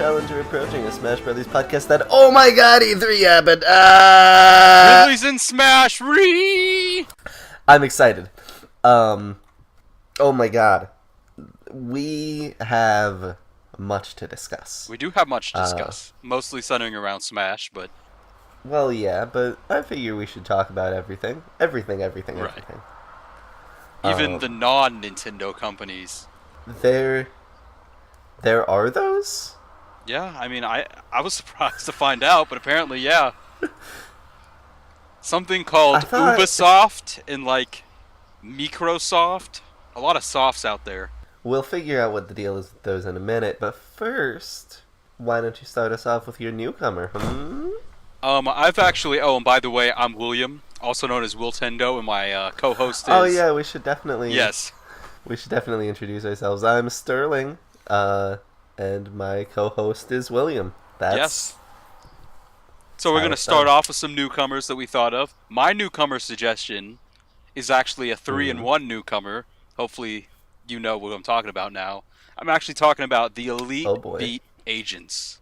challenger approaching a Smash Brothers podcast that, oh my god, E3, yeah, but, Ridley's in Smash, I'm excited. Oh my god. We have much to discuss. We do have much to discuss. Mostly centering around Smash, but... Well, yeah, but I figure we should talk about everything. Everything. Right. Even the non-Nintendo companies. There are those? Yeah, I mean, I was surprised to find out, but apparently, yeah. Something called Ubisoft and, like, Microsoft. A lot of softs out there. We'll figure out what the deal is with those in a minute, but first, why don't you start us off with your newcomer? I've actually... Oh, and by the way, I'm William, also known as Wiltendo, and my co-host is... Oh yeah, we should definitely... Yes. We should definitely introduce ourselves. I'm Sterling, and my co-host is William. Yes. So we're going to start off with some newcomers that we thought of. My newcomer suggestion is actually a 3-in-1 newcomer. Hopefully you know what I'm talking about now. I'm actually talking about the Elite Beat Agents.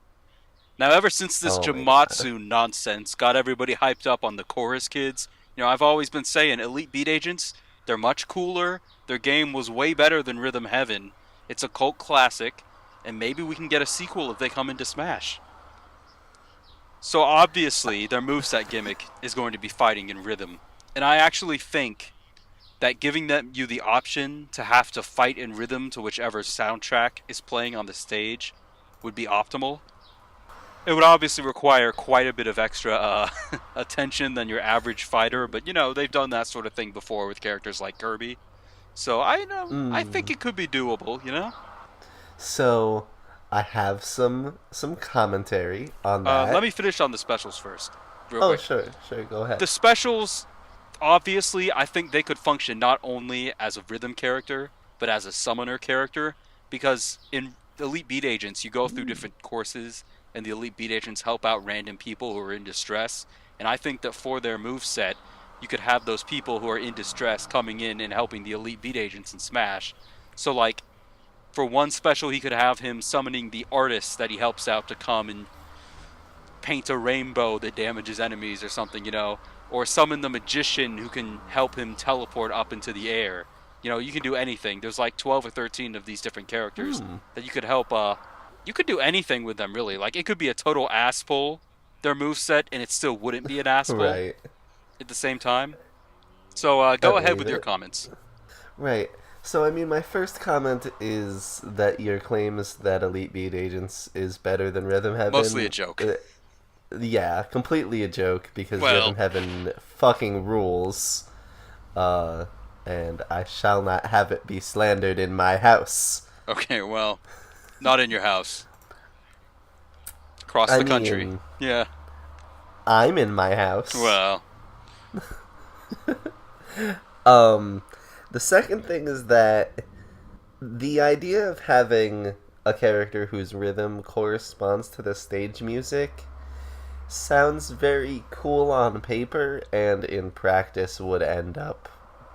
Now, ever since this Jamatsu nonsense got everybody hyped up on the Chorus Kids, you know, I've always been saying Elite Beat Agents, they're much cooler. Their game was way better than Rhythm Heaven. It's a cult classic, and maybe we can get a sequel if they come into Smash. So obviously, their moveset gimmick is going to be fighting in rhythm. And I actually think that giving you the option to have to fight in rhythm to whichever soundtrack is playing on the stage would be optimal. It would obviously require quite a bit of extra attention than your average fighter, but you know, they've done that sort of thing before with characters like Kirby. So I think it could be doable, you know? So I have some commentary on that. Let me finish on the specials first. Quick. Sure, go ahead. The specials, obviously, I think they could function not only as a rhythm character, but as a summoner character, because in Elite Beat Agents, you go through different courses, and the Elite Beat Agents help out random people who are in distress, and I think that for their moveset, you could have those people who are in distress coming in and helping the Elite Beat Agents in Smash. So, like, for one special, he could have him summoning the artist that he helps out to come and paint a rainbow that damages enemies or something, you know, or summon the magician who can help him teleport up into the air. You know, you can do anything. There's like 12 or 13 of these different characters that you could help. You could do anything with them, really. Like, it could be a total ass pull, their moveset, and it still wouldn't be an ass pull at the same time. So go ahead with your comments. Right. So, I mean, my first comment is that your claims that Elite Beat Agents is better than Rhythm Heaven... Mostly a joke. Yeah, completely a joke, because Rhythm Heaven fucking rules. And I shall not have it be slandered in my house. Okay, well, not in your house. Across the country. Yeah. I'm in my house. Well. The second thing is that the idea of having a character whose rhythm corresponds to the stage music sounds very cool on paper, and in practice would end up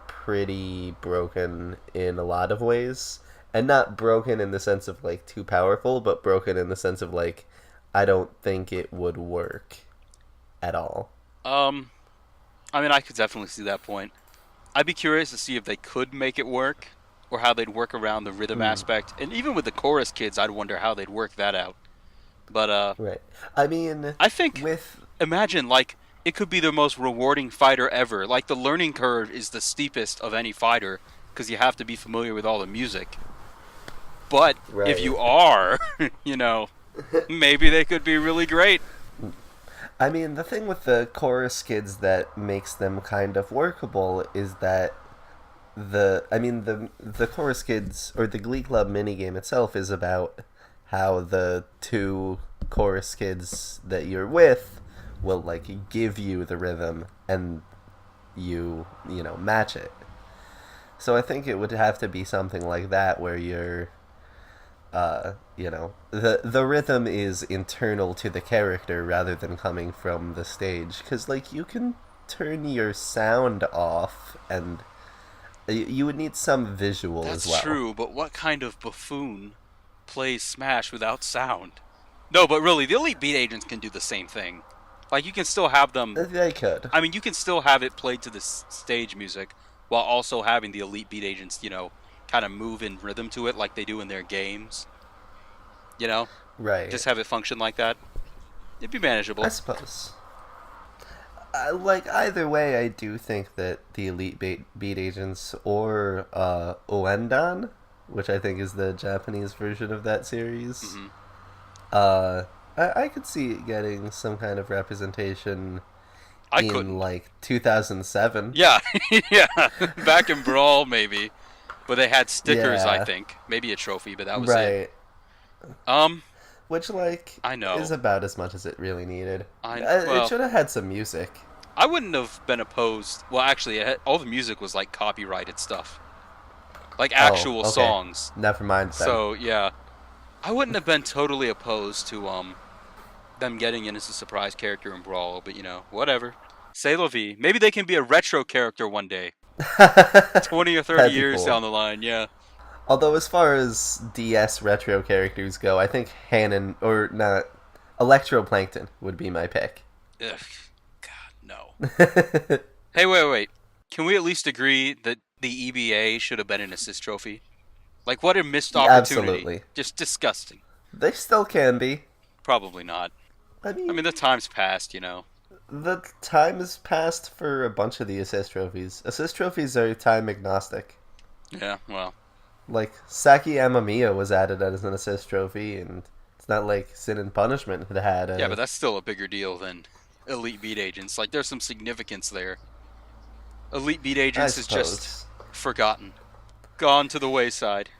pretty broken in a lot of ways. And not broken in the sense of, like, too powerful, but broken in the sense of, like, I don't think it would work at all. I mean, I could definitely see that point. I'd be curious to see if they could make it work, or how they'd work around the rhythm aspect. And even with the Chorus Kids, I'd wonder how they'd work that out. But, right. I mean... I think... Imagine, like, it could be the most rewarding fighter ever. Like, the learning curve is the steepest of any fighter, because you have to be familiar with all the music. But, if you are, you know, maybe they could be really great. I mean, the thing with the Chorus Kids that makes them kind of workable is that the Chorus Kids, or the Glee Club minigame itself, is about how the two Chorus Kids that you're with will, like, give you the rhythm, and you know, match it. So I think it would have to be something like that, where you're... you know, the rhythm is internal to the character rather than coming from the stage. Because, like, you can turn your sound off, and you would need some visual as well. That's true, but what kind of buffoon plays Smash without sound? No, but really, the Elite Beat Agents can do the same thing. Like, you can still have them. They could. I mean, you can still have it played to the stage music while also having the Elite Beat Agents, kind of move in rhythm to it like they do in their games. You know? Right. Just have it function like that. It'd be I manageable. suppose. Like either way, I do think that the beat agents or Oendan, which I think is the Japanese version of that series, Hmm. uh, I could see it getting some kind of representation I in couldn't. like 2007. Yeah, yeah. Back in Brawl, maybe. But they had stickers, I Yeah, think. Maybe a trophy, but that was it. right. Um, Which like I is know. about as much as it really needed. It Well, should have had some music. I wouldn't have been opposed. Well, actually, all the music was like copyrighted stuff, like Oh, actual okay. songs. Never mind then. So yeah, I wouldn't have been totally opposed to them getting in as a surprise character in Brawl, but whatever. C'est la vie. Maybe they can be a retro character one day, 20 or 30 That'd be years cool. down the line. Yeah. Although, as far as DS retro characters go, I think Hanon, or not, Electroplankton would be my pick. Ugh. God, no. Hey, wait. Can we at least agree that the EBA should have been an assist trophy? Like, what a missed opportunity. Absolutely. Just disgusting. They still can be. Probably not. I I mean, mean, the time's passed. the time has passed for a bunch of the assist trophies. Assist trophies are time agnostic. Yeah, well. Like, Saki Amamiya was added as an assist trophy, and it's not like Sin and Punishment had Yeah, but a. that's still a bigger deal than Elite Beat Agents. Like, there's some significance there. Elite Beat I Agents is just suppose. forgotten. Gone to the wayside.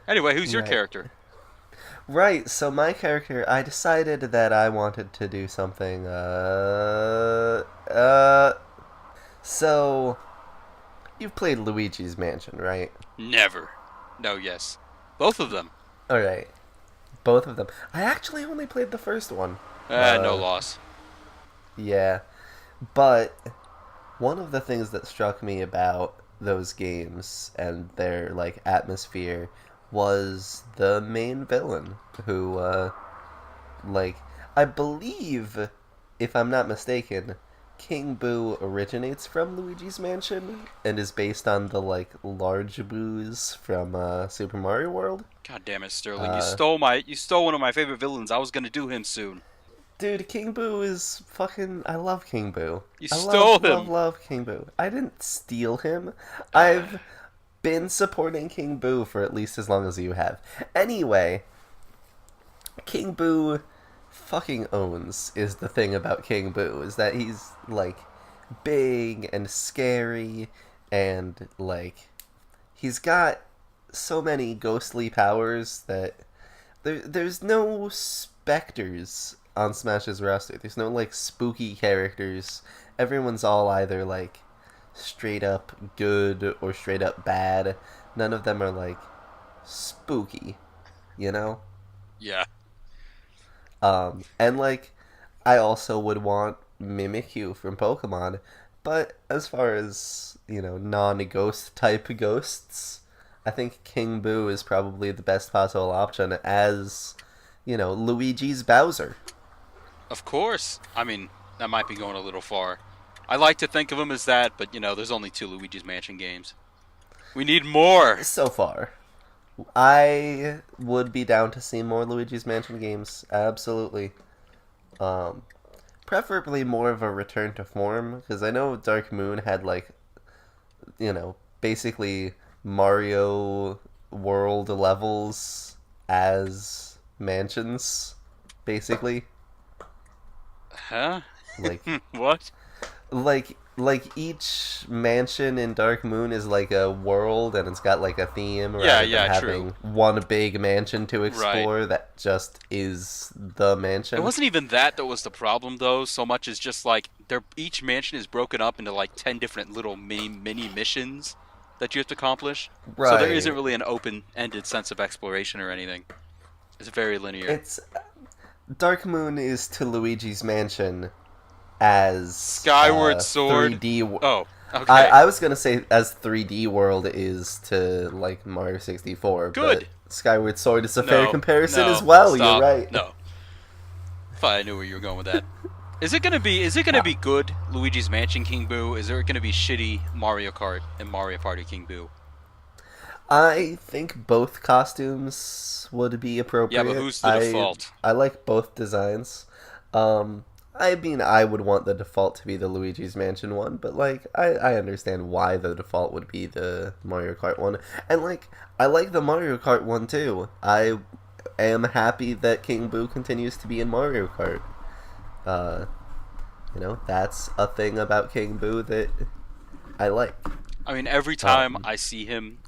Anyway, who's your Right. character? Right, so my character, I decided that I wanted to do something, so, you've played Luigi's Mansion, right? Never. No, yes. Both of them. Alright, both of them. I actually only played the first one. No Uh, loss. yeah. But, one of the things that struck me about those games and their, like, atmosphere was the main villain, who, like, I believe, if I'm not mistaken, King Boo originates from Luigi's Mansion and is based on the like large Boos from Super Mario World. God damn it, Sterling. Uh, You stole one of my favorite villains. I was gonna do him soon. Dude, King Boo is fucking. I love King Boo. You I stole love, love, him. love King Boo. I didn't steal him. Uh, I've been supporting King Boo for at least as long as you have. Anyway, King Boo fucking owns is the thing about King Boo is that he's like big and scary and like he's got so many ghostly powers that there's no specters on Smash's roster. There's no like spooky characters. Everyone's all either like straight up good or straight up bad. None of them are like spooky, you know? yeah. And like, I also would want Mimikyu from Pokemon, but as far as non-ghost type ghosts, I think King Boo is probably the best possible option as Luigi's Bowser. Of course. I mean, that might be going a little far. I like to think of him as that, but there's only 2 Luigi's Mansion games. We need more. So far, I would be down to see more Luigi's Mansion games. Absolutely. Um, Preferably more of a return to form because I know Dark Moon had like basically Mario World levels as mansions, basically. Huh? Like What? like each mansion in Dark Moon is like a world and it's got like a theme Yeah, rather than yeah, true. having one big mansion to Right. explore that just is the It mansion. wasn't even that was the problem though, so much as just like each mansion is broken up into like 10 different little mini missions that you have to accomplish. So there isn't Right. really an open-ended sense of exploration or anything. It's very linear. It's Dark Moon is to Luigi's Mansion as Skyward Sword. 3D. Oh, I okay. I was gonna say as 3D World is to like Mario 64, but Good. Skyward Sword is a fair No. comparison No. as well. Stop. You're right. No. thought I knew where you were going with that. Is it gonna be? Is it gonna Uh, be good Luigi's Mansion King Boo? Is there gonna be shitty Mario Kart and Mario Party King Boo? I think both costumes would be Yeah, but appropriate. who's the default? I like both designs. I mean, I would want the default to be the Luigi's Mansion one, but like, I understand why the default would be the Mario Kart one, and like, I like the Mario Kart one too. I am happy that King Boo continues to be in Mario Kart. Uh, that's a thing about King Boo that I like. I mean, every time Um, I see him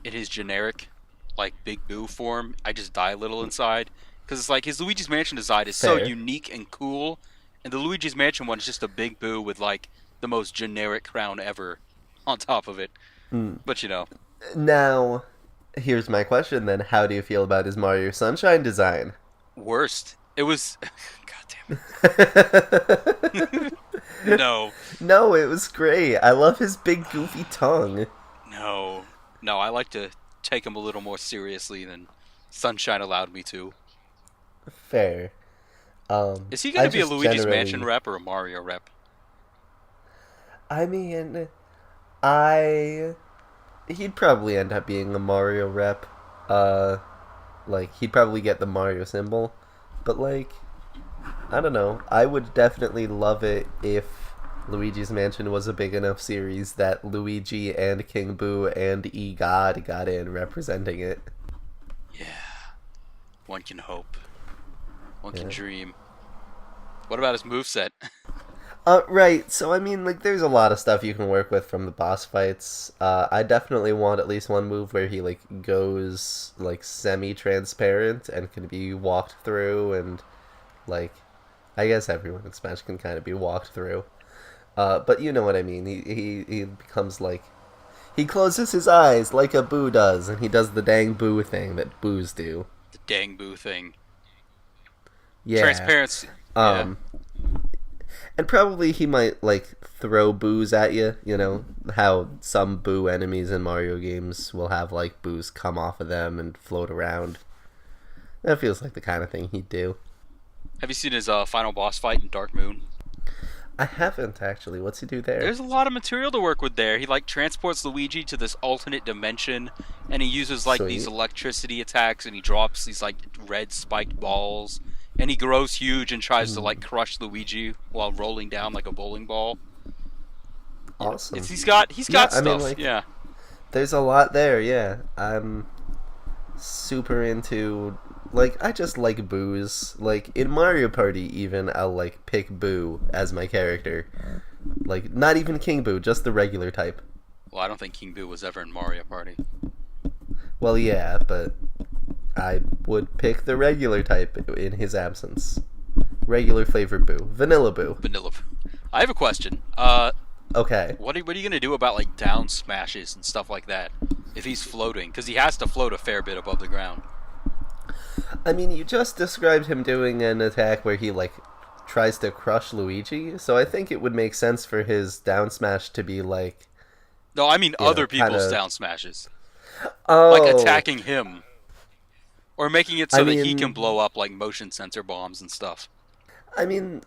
in his generic, like Big Boo form, I just die a little inside because it's like his Luigi's Mansion design is so Fair. unique and cool, and the Luigi's Mansion one is just a Big Boo with like the most generic crown ever on top of it. Mm. But Now, here's my question then. How do you feel about his Mario Sunshine design? worst. It was. God damn it. No, No, it was great. I love his big goofy tongue. no, no. I like to take him a little more seriously than Sunshine allowed me to. Fair. Is he I gonna be a just Luigi's Mansion generally, rep or a Mario rep? I mean, I he'd probably end up being a Mario rep. Uh, like he'd probably get the Mario symbol, but like I don't know. I would definitely love it if Luigi's Mansion was a big enough series that Luigi and King Boo and EGOD got in representing it. Yeah, one can hope. One can Yeah. dream. What about his moveset? Right. So I mean, like, there's a lot of stuff you can work with from the boss fights. I definitely want at least one move where he like goes like semi-transparent and can be walked through, and like, I guess everyone in Smash can kind of be walked through. But you know what I mean. He becomes like he closes his eyes like a Boo does, and he does the dang Boo thing that Boos do. The dang boo thing. Yeah. Transparency. Yeah. Um, And probably he might, like, throw boos at you. You know, how some boo enemies in Mario games will have, like, boos come off of them and float around. That feels like the kind of thing he'd do. Have you seen his final boss fight in Dark Moon? I haven't, actually. What's he do there? There's a lot of material to work with there. He like transports Luigi to this alternate dimension, and he uses like these Sweet. electricity attacks, and he drops these like red spiked balls, and he grows huge and tries to like crush Luigi while rolling down like a bowling ball. Awesome. He's got I mean, stuff. like, Yeah. there's a lot there, yeah. I'm super into... Like, I just like boos. Like, in Mario Party, even, I'll, like, pick Boo as my character. Like, not even King Boo, just the regular type. Well, I don't think King Boo was ever in Mario Party. Well, yeah, but I would pick the regular type in his absence. Regular flavor Boo. Vanilla Boo. Vanilla. I have a question. Okay. What are you gonna do about like down smashes and stuff like that if he's floating? Because he has to float a fair bit above the ground. I mean, you just described him doing an attack where he, like, tries to crush Luigi, so I think it would make sense for his down smash to be, like, No, I mean you know, other people's kinda... down smashes, like Oh, attacking him or making it so I that he can mean, blow up like motion sensor bombs and stuff. I mean,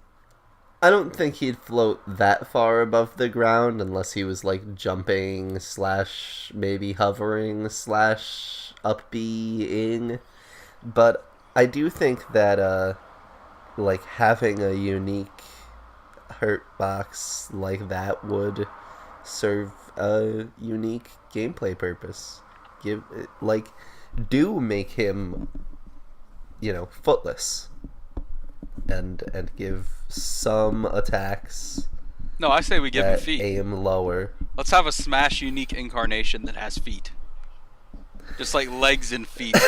I don't think he'd float that far above the ground unless he was, like, jumping slash maybe hovering slash up-being. But I do think that, like, having a unique hurt box like that would serve a unique gameplay purpose. Do make him, footless, and give some attacks No, I say we give him that feet. aim lower. Let's have a Smash unique incarnation that has feet, just like legs and feet.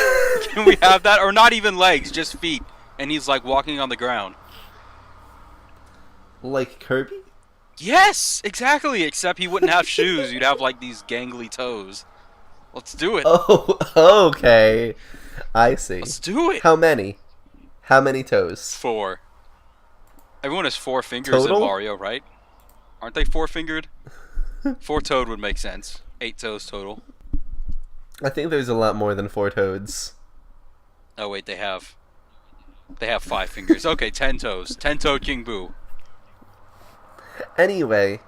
Can we have that, or not even legs, just feet, and he's like walking on the ground? Like Kirby? Yes, exactly. Except he wouldn't have shoes. You'd have like these gangly toes. Let's do it. Oh, okay. I see. Let's do it. How many? How many toes? 4. Everyone has 4 fingers Total? in Mario, right? Aren't they 4-fingered? 4-toed would make sense. 8 toes total. I think there's a lot more than 4 toads. Oh wait, they have They have 5 fingers. Okay, 10 toes. 10-toe King Boo. Anyway,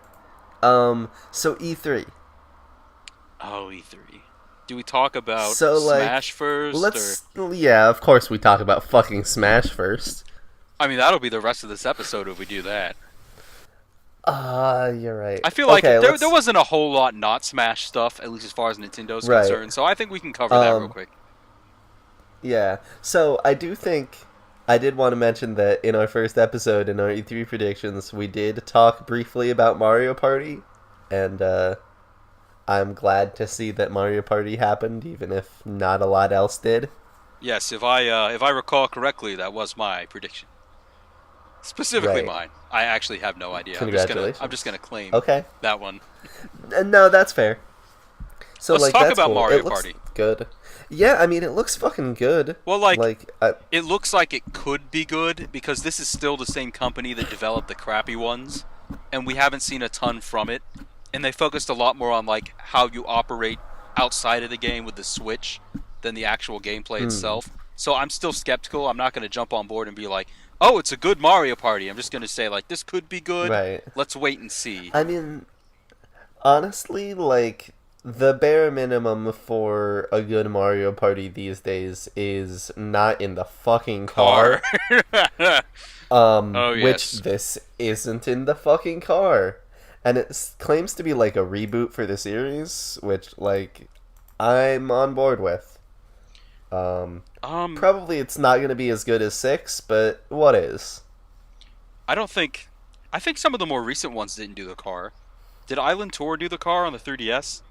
so E3. Oh, E3. Do we talk about So Smash like, first, or? yeah, of course we talk about fucking Smash first. I mean, that'll be the rest of this episode if we do that. You're right. I feel like Okay, there let's. wasn't a whole lot not Smash stuff, at least as far as Nintendo's Right. concerned. So I think we can cover that real Um, quick. yeah. So I do think I did want to mention that in our first episode in our E3 predictions, we did talk briefly about Mario Party, and I'm glad to see that Mario Party happened, even if not a lot else did. Yes, if I recall correctly, that was my prediction. Specifically Right. mine. I actually have no idea. I'm just gonna Congratulations. claim Okay. that one. No, that's fair. So Let's like talk that's about cool. Mario It looks Party. good. Yeah, I mean it looks fucking good. Well, like, Like I, it looks like it could be good because this is still the same company that developed the crappy ones, and we haven't seen a ton from it. And they focused a lot more on like how you operate outside of the game with the Switch than the actual gameplay itself. So I'm still skeptical. I'm not going to jump on board and be like, "Oh, it's a good Mario Party." I'm just going to say like, "This could be good. right. Let's wait and see." I mean honestly, like the bare minimum for a good Mario Party these days is not in the fucking car. Car. Oh Which yes. this isn't in the fucking car. And it claims to be like a reboot for the series, which like I'm on board with. Um, Probably it's not going to be as good as 6, but what is? I don't think. I think some of the more recent ones didn't do the car. Did Island Tour do the car on the 3DS?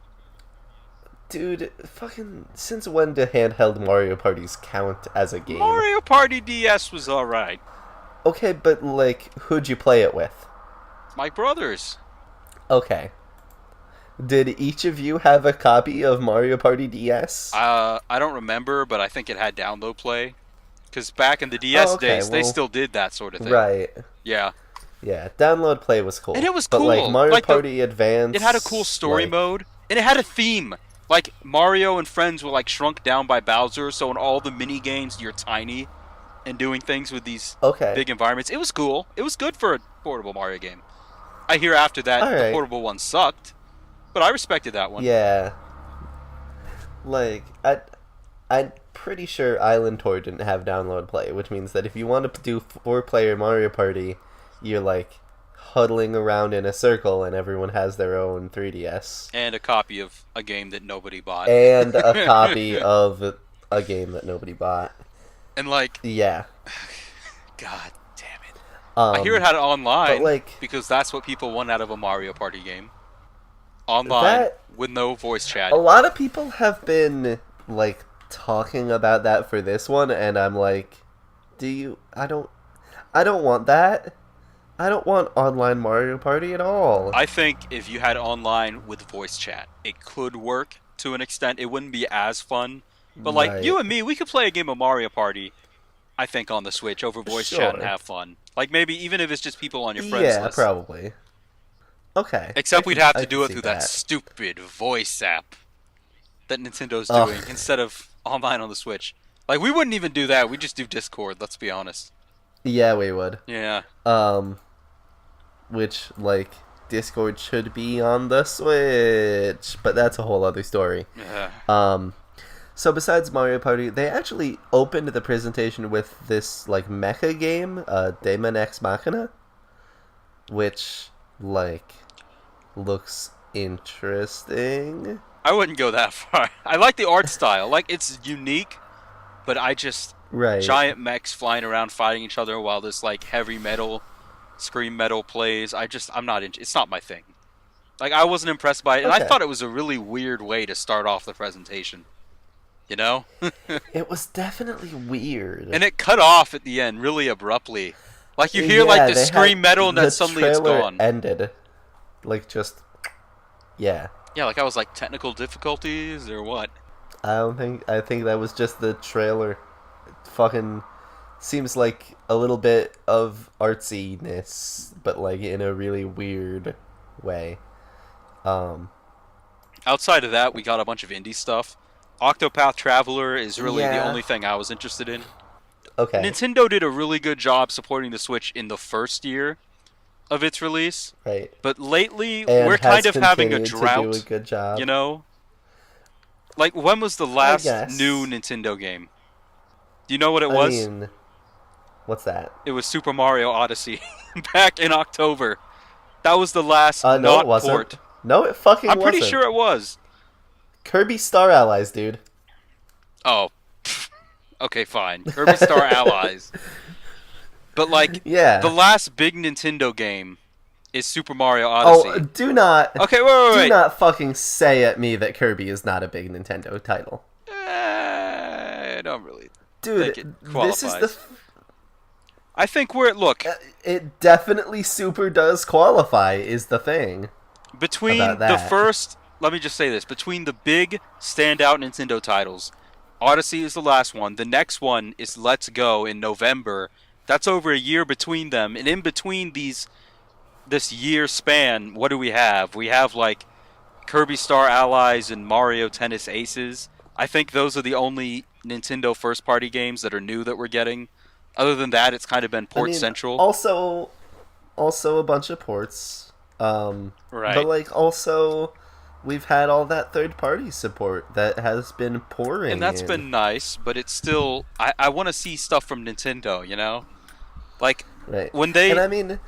Dude, fucking since when do handheld Mario parties count as a game? Mario Party DS was alright. Okay, but like who'd you play it with? My brothers. Okay. Did each of you have a copy of Mario Party DS? I don't remember, but I think it had download play. Because back in the Oh, DS okay, days, they well, still did that sort of thing. right. Yeah. Yeah, download play was cool. And it was But like cool. Mario Like, Party Advance, it had a cool story like, mode, and it had a theme. Like, Mario and friends were, like, shrunk down by Bowser, so in all the mini games, you're tiny and doing things with these okay. big environments. It was cool. It was good for a portable Mario game. I hear after that the Alright. portable one sucked, but I respected that one. Yeah. Like I'm pretty sure Island Tour didn't have download play, which means that if you want to do 4-player Mario Party, you're like huddling around in a circle and everyone has their own 3DS And a copy of a game that nobody bought. and a copy of a game that nobody bought. And like, Yeah. god damn it. Um, I hear it had it online but like because that's what people want out of a Mario Party game. Online that with no voice chat. a lot of people have been like talking about that for this one and I'm like, do you I don't want that. I don't want online Mario Party at all. I think if you had online with voice chat, it could work to an extent. It wouldn't be as fun. But like Right. you and me, we could play a game of Mario Party, I think, on the Switch over voice chat and Sure. have fun. Like maybe even if it's just people on your friends Yeah, list. probably. Okay. Except we'd have I to can do it see through that stupid voice app that Nintendo's doing Ugh. instead of online on the Switch. Like we wouldn't even do that. We just do Discord, let's be honest. Yeah, we would. Yeah. Um which like Discord should be on the Switch, but that's a whole other story. Yeah. So besides Mario Party, they actually opened the presentation with this like mecha game, Daemon X Machina, which like looks interesting. I wouldn't go that far. I like the art style. Like it's unique, but I just Right. giant mechs flying around fighting each other while this like heavy metal, scream metal plays. I'm not it's not my thing. Like I wasn't impressed by it, and I Okay. thought it was a really weird way to start off the presentation. You know? It was definitely weird. And it cut off at the end really abruptly. Like you hear like Yeah, the they scream had- metal and the then suddenly it's trailer gone. Ended. Like just yeah. Yeah, like I was like technical difficulties or what? I think that was just the trailer. Fucking seems like a little bit of artsiness, but like in a really weird way. Outside of that, we got a bunch of indie stuff. Octopath Traveler is really the Yeah. only thing I was interested in. Okay, Nintendo did a really good job supporting the Switch in the first year of its release, right. but lately And we're kind has of having a continued to do a drought, good you job, know? Like, when was the I last new guess. Nintendo game? Do you know what it I was? mean, what's that? It was Super Mario Odyssey back in October. That was the last No, it not wasn't. port. No, it fucking I'm pretty wasn't. sure it was. Kirby Star Allies, dude. Oh, okay, fine. Kirby Star Allies. But, like, the Yeah. last big Nintendo game is Super Mario Oh, Odyssey. Okay, do wait. not fucking say at me that Kirby is not a big Nintendo title, I don't really think it dude. This is qualifies. I think look, it definitely super does qualify. Is the thing about between the that? first, let me just say this, between the big standout Nintendo titles, Odyssey is the last one. The next one is Let's Go in November. That's over a year between them. And in between this year span, what do we have? We have like Kirby Star Allies and Mario Tennis Aces. I think those are the only Nintendo first party games that are new that we're getting. Other than that, it's kind of been I port mean, central. also a bunch of ports. But Right. like also, we've had all that third party support that has been And pouring that's in. been nice, but it's still I want to see stuff from Nintendo, you know? Like Right. when And they I mean,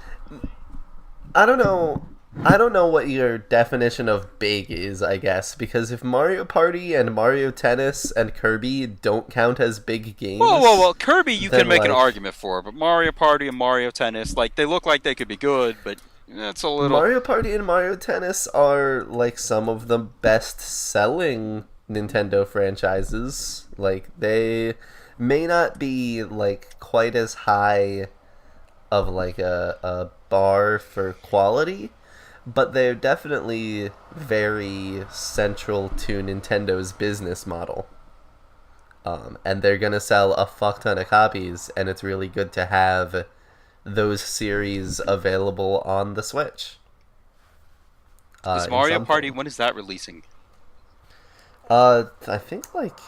I don't know. I don't know what your definition of big is, I guess, because if Mario Party and Mario Tennis and Kirby don't count as big games, Whoa, Kirby you can then make an like argument for, but Mario Party and Mario Tennis, like they look like they could be good, but that's a little Mario Party and Mario Tennis are like some of the best selling Nintendo franchises. Like they may not be like quite as high of like a bar for quality, but they're definitely very central to Nintendo's business model. And they're gonna sell a fuck ton of copies, and it's really good to have those series available on the Switch. is In Mario some Party, form. when is that releasing? I think like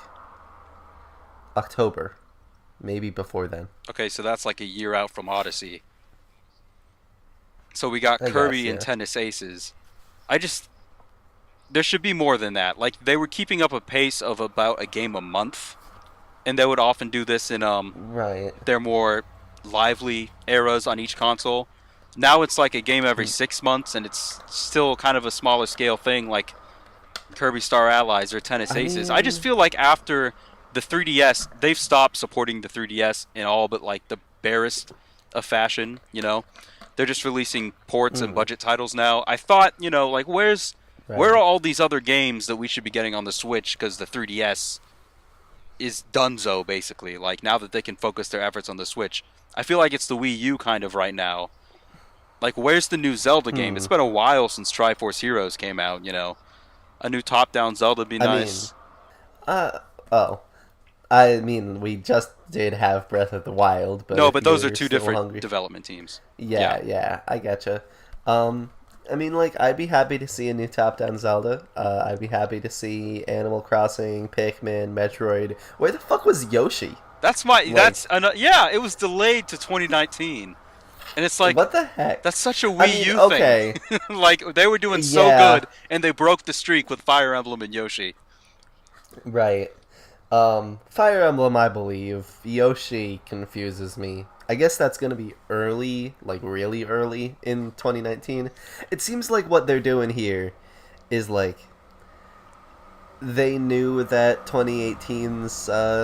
October, maybe before then. Okay, so that's like a year out from Odyssey. So we got I guess, Kirby and yeah. Tennis Aces. I just there should be more than that. Like they were keeping up a pace of about a game a month, and they would often do this in Right. their more lively eras on each console. Now it's like a game every 6 months, and it's still kind of a smaller scale thing, like Kirby Star Allies or Tennis I Aces. I just mean, feel like after the 3DS, they've stopped supporting the 3DS in all but like the barest of fashion. You know, they're just releasing ports and budget titles now. I thought, like where are right. all these other games that we should be getting on the Switch? Because the 3DS is donezo basically. Like now that they can focus their efforts on the Switch, I feel like it's the Wii U kind of right now. Like where's the new Zelda game? It's Hmm. been a while since Triforce Heroes came out. A new top-down Zelda would be I mean, nice. uh, oh, I mean, we just did have Breath of the Wild, but No, if but those are you're two still different hungry, development teams. Yeah. yeah, I getcha. Um, I mean, like, I'd be happy to see a new top-down Zelda. I'd be happy to see Animal Crossing, Pikmin, Metroid. Where the fuck was Yoshi? Like, Yeah, it was delayed to 2019. And it's like what the heck? that's such a I Wii mean, U thing. okay, Like they were doing so yeah, good and they broke the streak with Fire Emblem and Yoshi. right. Fire Emblem, I believe. Yoshi confuses me. I guess that's gonna be early, like really early in 2019. It seems like what they're doing here is like they knew that 2018's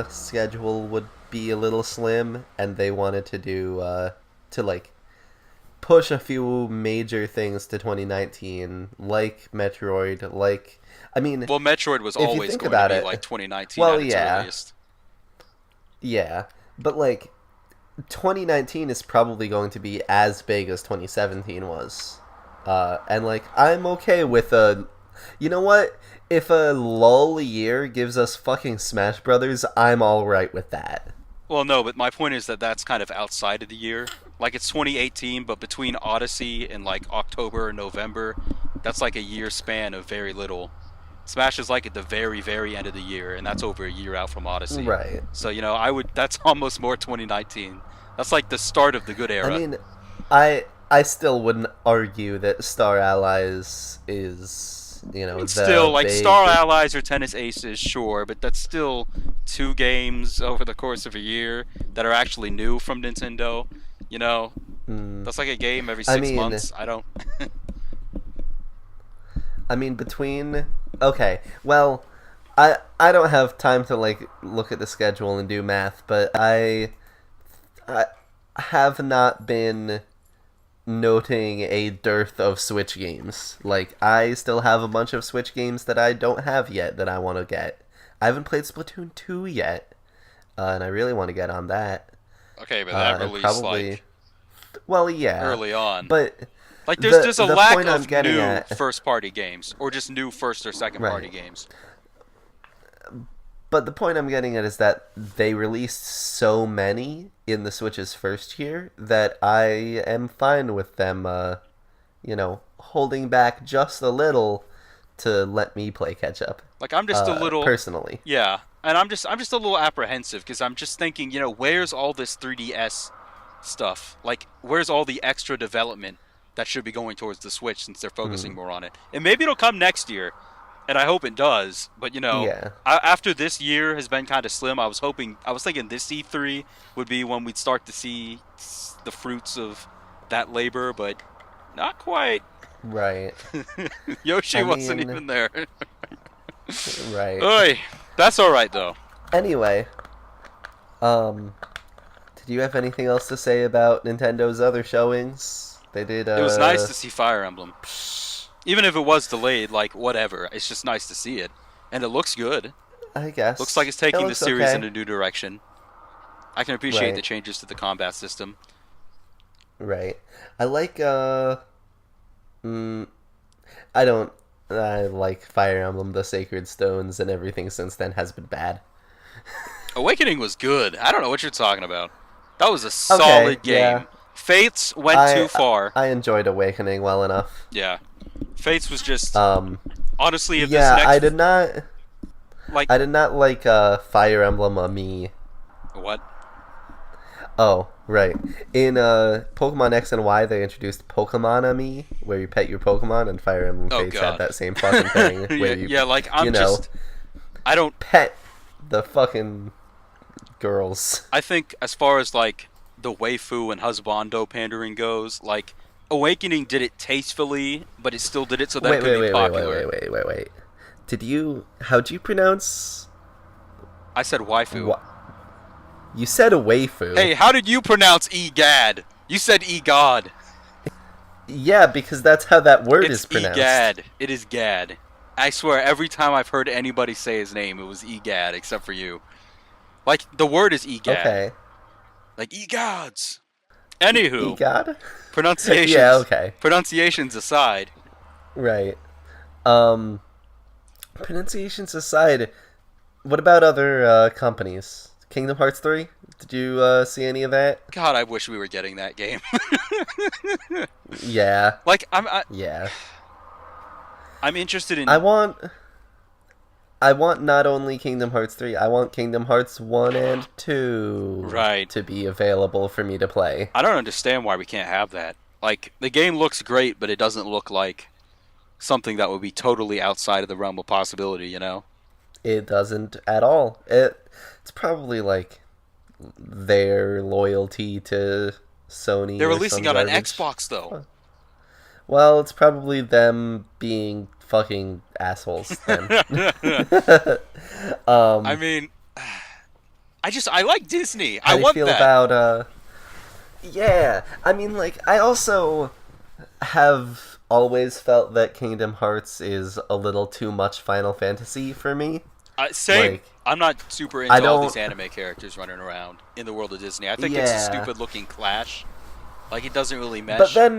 schedule would be a little slim, and they wanted to do to like push a few major things to 2019, like Metroid, like I mean, Well, Metroid was if you always think going to about be it, like 2019 well, at its yeah, earliest. yeah, but like 2019 is probably going to be as big as 2017 was. And like I'm okay with a you know what? If a lull year gives us fucking Smash Brothers, I'm all right with that. Well, no, but my point is that that's kind of outside of the year. Like it's 2018, but between Odyssey and like October and November, that's like a year span of very little. Smash is like at the very, very end of the year, and that's over a year out from Odyssey. Right. So I would. That's almost more 2019. That's like the start of the good I era. mean, I still wouldn't argue that Star Allies is, I mean, still, the like Star big. Allies or Tennis Aces, sure, but that's still two games over the course of a year that are actually new from Nintendo. You know, Mm, that's like a game every I six mean, months. I don't. between. Okay, well, I don't have time to like look at the schedule and do math, but I have not been noting a dearth of Switch games. Like, I still have a bunch of Switch games that I don't have yet that I want to get. I haven't played Splatoon 2 yet, and I really want to get on that. Okay, but that And released probably, like well, yeah, early on. but Like the there's a the lack point I'm of getting new at, first party games or just new first or second party right? games. But the point I'm getting at is that they released so many in the Switch's first year that I am fine with them, holding back just a little to let me play catch up. Like I'm just a little Personally. yeah, and I'm just a little apprehensive because I'm just thinking, where's all this 3DS stuff? Like where's all the extra development that should be going towards the Switch since they're focusing Mm, more on it? And maybe it'll come next year, and I hope it does. But yeah. after this year has been kind of slim, I was thinking this E3 would be when we'd start to see the fruits of that labor, but not quite. Right. Yoshi I wasn't mean, even there. right. Oy, that's all right though. Anyway, um, did you have anything else to say about Nintendo's other showings? They did, It was nice to see Fire Emblem, even if it was delayed. Like whatever, it's just nice to see it, and it looks good. I Looks like guess. it's It taking the looks series in okay. a new direction. I can appreciate the Right. changes to the combat system. Right. I like, mm, I don't. I like Fire Emblem, the Sacred Stones, and everything since then has been bad. Awakening was good. I don't know what you're talking about. That was a Okay, solid yeah. game. Fates went too I far. I enjoyed Awakening well enough. Yeah, Fates was just Um, honestly if this yeah, I next did not. like I did not like Fire Emblem Me. what? Oh, right. In Pokemon X and Y, they introduced Pokemon Me, where you pet your Pokemon, and Fire Emblem Oh Fates had God. that same fucking thing, Yeah, where you, yeah. Like you know, I don't. pet the fucking girls. I think as far as like the waifu and husbando pandering goes, like Awakening did it tastefully, but it still did it so that it Wait, could wait, be wait, wait, wait, popular. wait, wait, wait, wait. How'd you pronounce, I said waifu. what? You said a waifu. Hey, how did you pronounce egad? You said egod. Yeah, because that's how that word It's is pronounced. egad. It is gad. I swear, every time I've heard anybody say his name, it was egad, except for you. Like the word is egad. Okay. Like egods. Anywho, Egad? Yeah, pronunciations okay. pronunciations aside, Right. Um, Pronunciations aside, what about other companies? Kingdom Hearts 3? Did you see any of that? God, I wish we were getting that game. Yeah. Like Yeah. I'm interested I in. want I want not only Kingdom Hearts 3, I want Kingdom Hearts 1 and 2 Right. to be available for me to play. I don't understand why we can't have that. Like the game looks great, but it doesn't look like something that would be totally outside of the realm of possibility. It doesn't at all. It's probably like their loyalty to Sony They're or some releasing it on garbage. Xbox though. Well, it's probably them being fucking assholes then. I mean, I like Disney. How I do you want feel that. about yeah, I mean, like, I also have always felt that Kingdom Hearts is a little too much Final Fantasy for me. Same. Like, I'm not super I into all these don't. anime characters running around in the world of Disney. I think it's a Yeah, stupid looking clash. Like it doesn't really but mesh.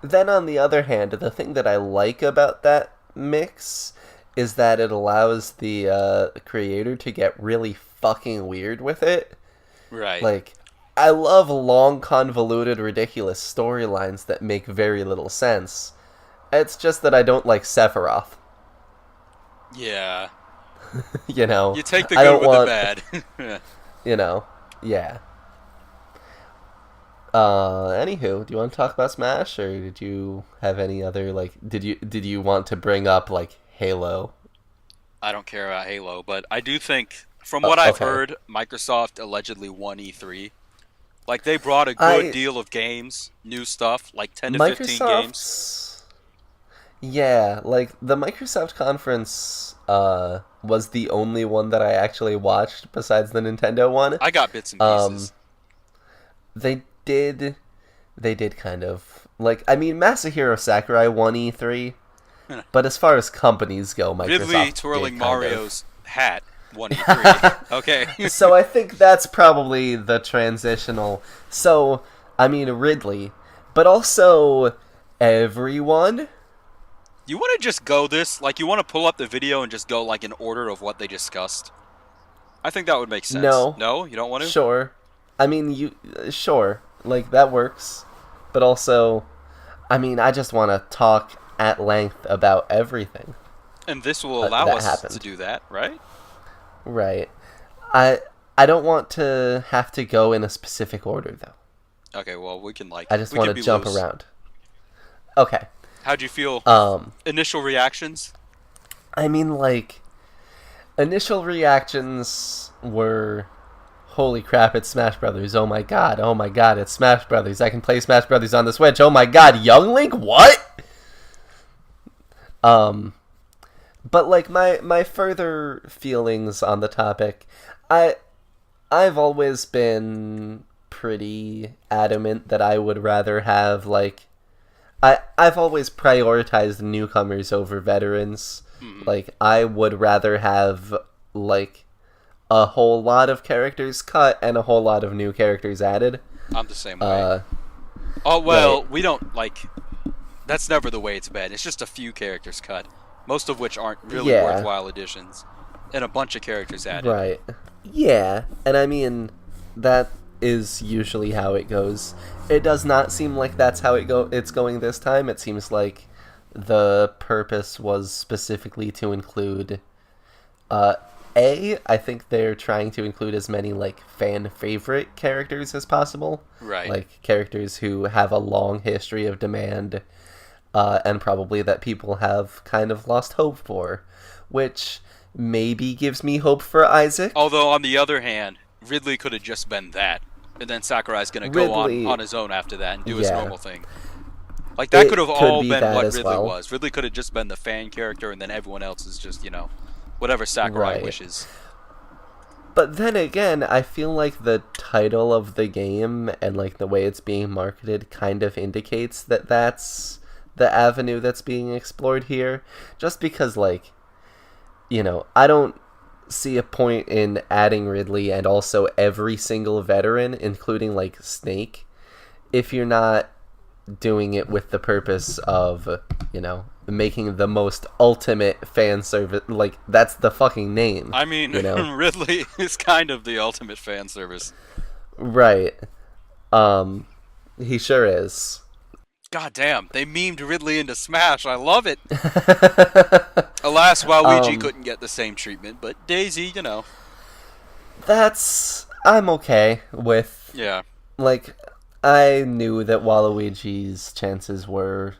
then on the other hand, the thing that I like about that mix is that it allows the creator to get really fucking weird with it. Right. Like, I love long, convoluted, ridiculous storylines that make very little sense. It's just that I don't like Sephiroth. Yeah. You know, You take the I good don't with the want, bad. Yeah. you know, yeah. Anywho, do you want to talk about Smash, or did you have any other like? Did you want to bring up like Halo? I don't care about Halo, but I do think, from what I've Okay, heard, Microsoft allegedly won E3. Like, they brought a good I deal of games, new stuff, like 10 to 15 games. Microsoft's yeah, like the Microsoft conference was the only one that I actually watched besides the Nintendo one. I got bits and Um, pieces. they did they did kind of like I mean Masahiro Sakurai won E3, but as far as companies go, Ridley Microsoft did twirling kind of. Mario's hat won E3. Okay. So I think that's probably the transitional. So I mean Ridley, but also everyone. You want to just go this? Like, you want to pull up the video and just go, like, in order of what they discussed? I think that would make sense. No, No? You don't want to? sure. I mean you sure like that works, but also I mean I just want to talk at length about everything And this will allow that us to happened. do that, right? Right. I I don't want to have to go in a specific order though. Okay, well, we can, like, I just we want can to be jump loose. around. Okay. How'd you feel? Um Initial reactions? I mean like initial reactions were holy crap, it's Smash Brothers. Oh my god, it's Smash Brothers. I can play Smash Brothers on the Switch. Oh my god, Young Link? What? Um but like my further feelings on the topic, I I've always been pretty adamant that I would rather have like I've always prioritized newcomers over veterans. Hmm. Like I would rather have like a whole lot of characters cut and a whole lot of new characters added. I'm the same way. Uh Oh, right. well, we don't, like, that's never the way it's been. It's just a few characters cut, most of which aren't really Yeah. worthwhile additions, and a bunch of characters added. Right. Yeah. And I mean that is usually how it goes. It does not seem like that's how it's going this time. It seems like the purpose was specifically to include uh I think they're trying to include as many like fan favorite characters as possible. Right. Like characters who have a long history of demand, and probably that people have kind of lost hope for, which maybe gives me hope for Isaac. Although, on the other hand, Ridley could have just been that, and then Sakurai's going to go Ridley, on his own after that and do his yeah, normal thing. Like, that could it have could all be been that what as Ridley well. was. Ridley could have just been the fan character, and then everyone else is just, whatever Sakurai Right. wishes. But then again, I feel like the title of the game and like the way it's being marketed kind of indicates that that's the avenue that's being explored here. Just because like, I don't see a point in adding Ridley and also every single veteran, including like Snake, if you're not doing it with the purpose of, making the most ultimate fan service. Like, that's the fucking name, I mean, you know? Ridley is kind of the ultimate fan service. Right. Um, he sure is. God damn, they memed Ridley into Smash. I love it. Alas, Waluigi um, couldn't get the same treatment, but Daisy. I'm okay with, Yeah. like, I knew that Waluigi's chances were,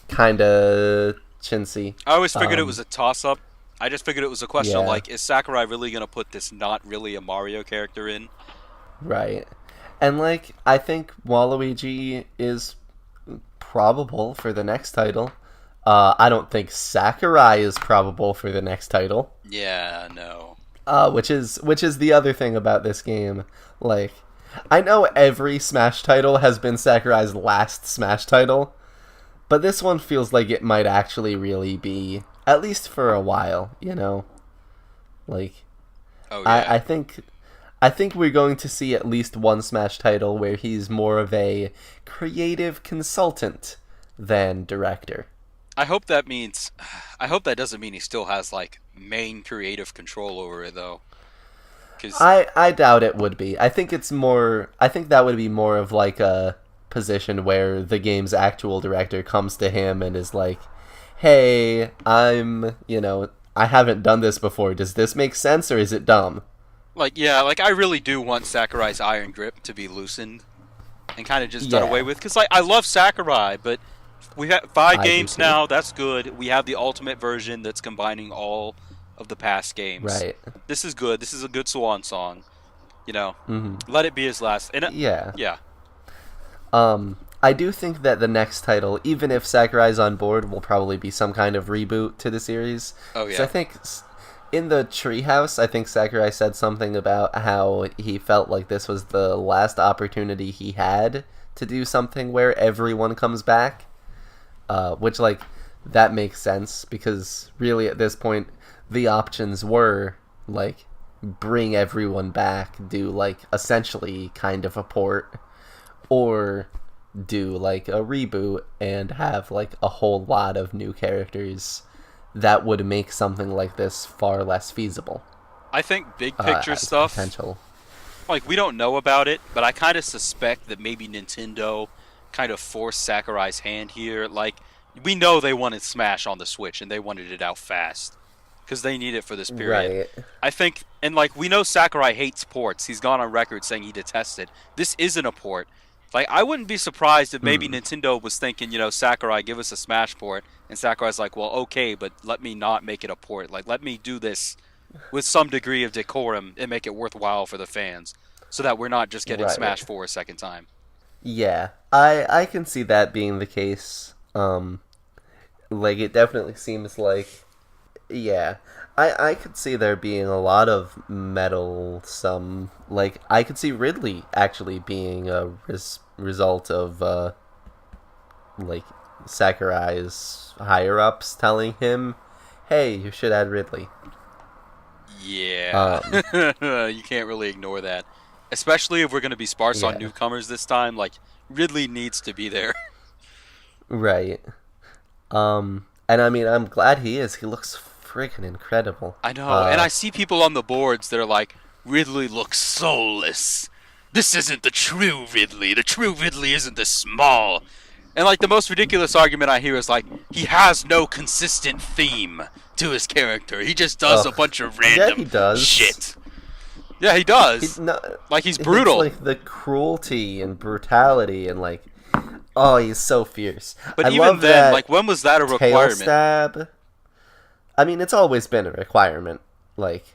kinda chintzy. I always figured it was Um, a toss-up. I just figured it was a question of, yeah, like, is Sakurai really going to put this not really a Mario character in? right. And, like, I think Waluigi is probable for the next title. I don't think Sakurai is probable for the next title. Yeah, no. Which is the other thing about this game. Like, I know every Smash title has been Sakurai's last Smash title, but this one feels like it might actually really be, at least for a while. Like, Oh, I, yeah. I think I think we're going to see at least one Smash title where he's more of a creative consultant than director. I hope that means... I hope that doesn't mean he still has, like, main creative control over it, though. Because, I doubt it would be. I think that would be more of like a position where the game's actual director comes to him and is like, "Hey, I haven't done this before. Does this make sense or is it dumb? Like, yeah, like I really do want Sakurai's iron grip to be loosened and kind of just done away Yeah, with. Because, like, I love Sakurai, but we have five I do games too. now. That's good. We have the ultimate version that's combining all of the past games. Right. This is good. This is a good swan song. You know, Hmm. let it be his last. And Yeah. yeah, I do think that the next title, even if Sakurai's on board, will probably be some kind of reboot to the series. oh Because I yeah, think in the treehouse, I think Sakurai said something about how he felt like this was the last opportunity he had to do something where everyone comes back. Which, like, that makes sense because really at this point, the options were, like, bring everyone back, do, like, essentially kind of a port, or do like a reboot and have like a whole lot of new characters that would make something like this far less feasible. I think big picture As stuff. potential. Like we don't know about it, but I kind of suspect that maybe Nintendo kind of forced Sakurai's hand here. Like we know they wanted Smash on the Switch and they wanted it out fast because they need it for this period. Right. I think, and like we know Sakurai hates ports. He's gone on record saying he detests it. This isn't a port. Like I wouldn't be surprised if maybe Hmm. Nintendo was thinking, you know, Sakurai, give us a Smash port, and Sakurai's like, well, okay, but let me not make it a port. Like let me do this with some degree of decorum and make it worthwhile for the fans, so that we're not just getting Right. Smash 4 a second time. Yeah. I can see that being the case. Like it definitely seems like yeah. I could see there being a lot of meddlesome like I could see Ridley actually being a result of like Sakurai's higher ups telling him, "Hey, you should add Ridley." Yeah, Um, you can't really ignore that, especially if we're going to be sparse on yeah, newcomers this time. Like Ridley needs to be there. right. And I mean, I'm glad he is. He looks freaking incredible. I know, and I see people on the boards that are like, Ridley looks soulless. This isn't the true Ridley. The true Ridley isn't this small. And like the most ridiculous argument I hear is like, he has no consistent theme to his character. He just does a Ugh, bunch of yeah, random he does. shit. Yeah, he He does. no, Like he's it's brutal. like the cruelty and brutality and like, oh, he's so fierce. But I even love then, that like when was that a tail requirement? stab. I mean, it's always been a requirement. Like,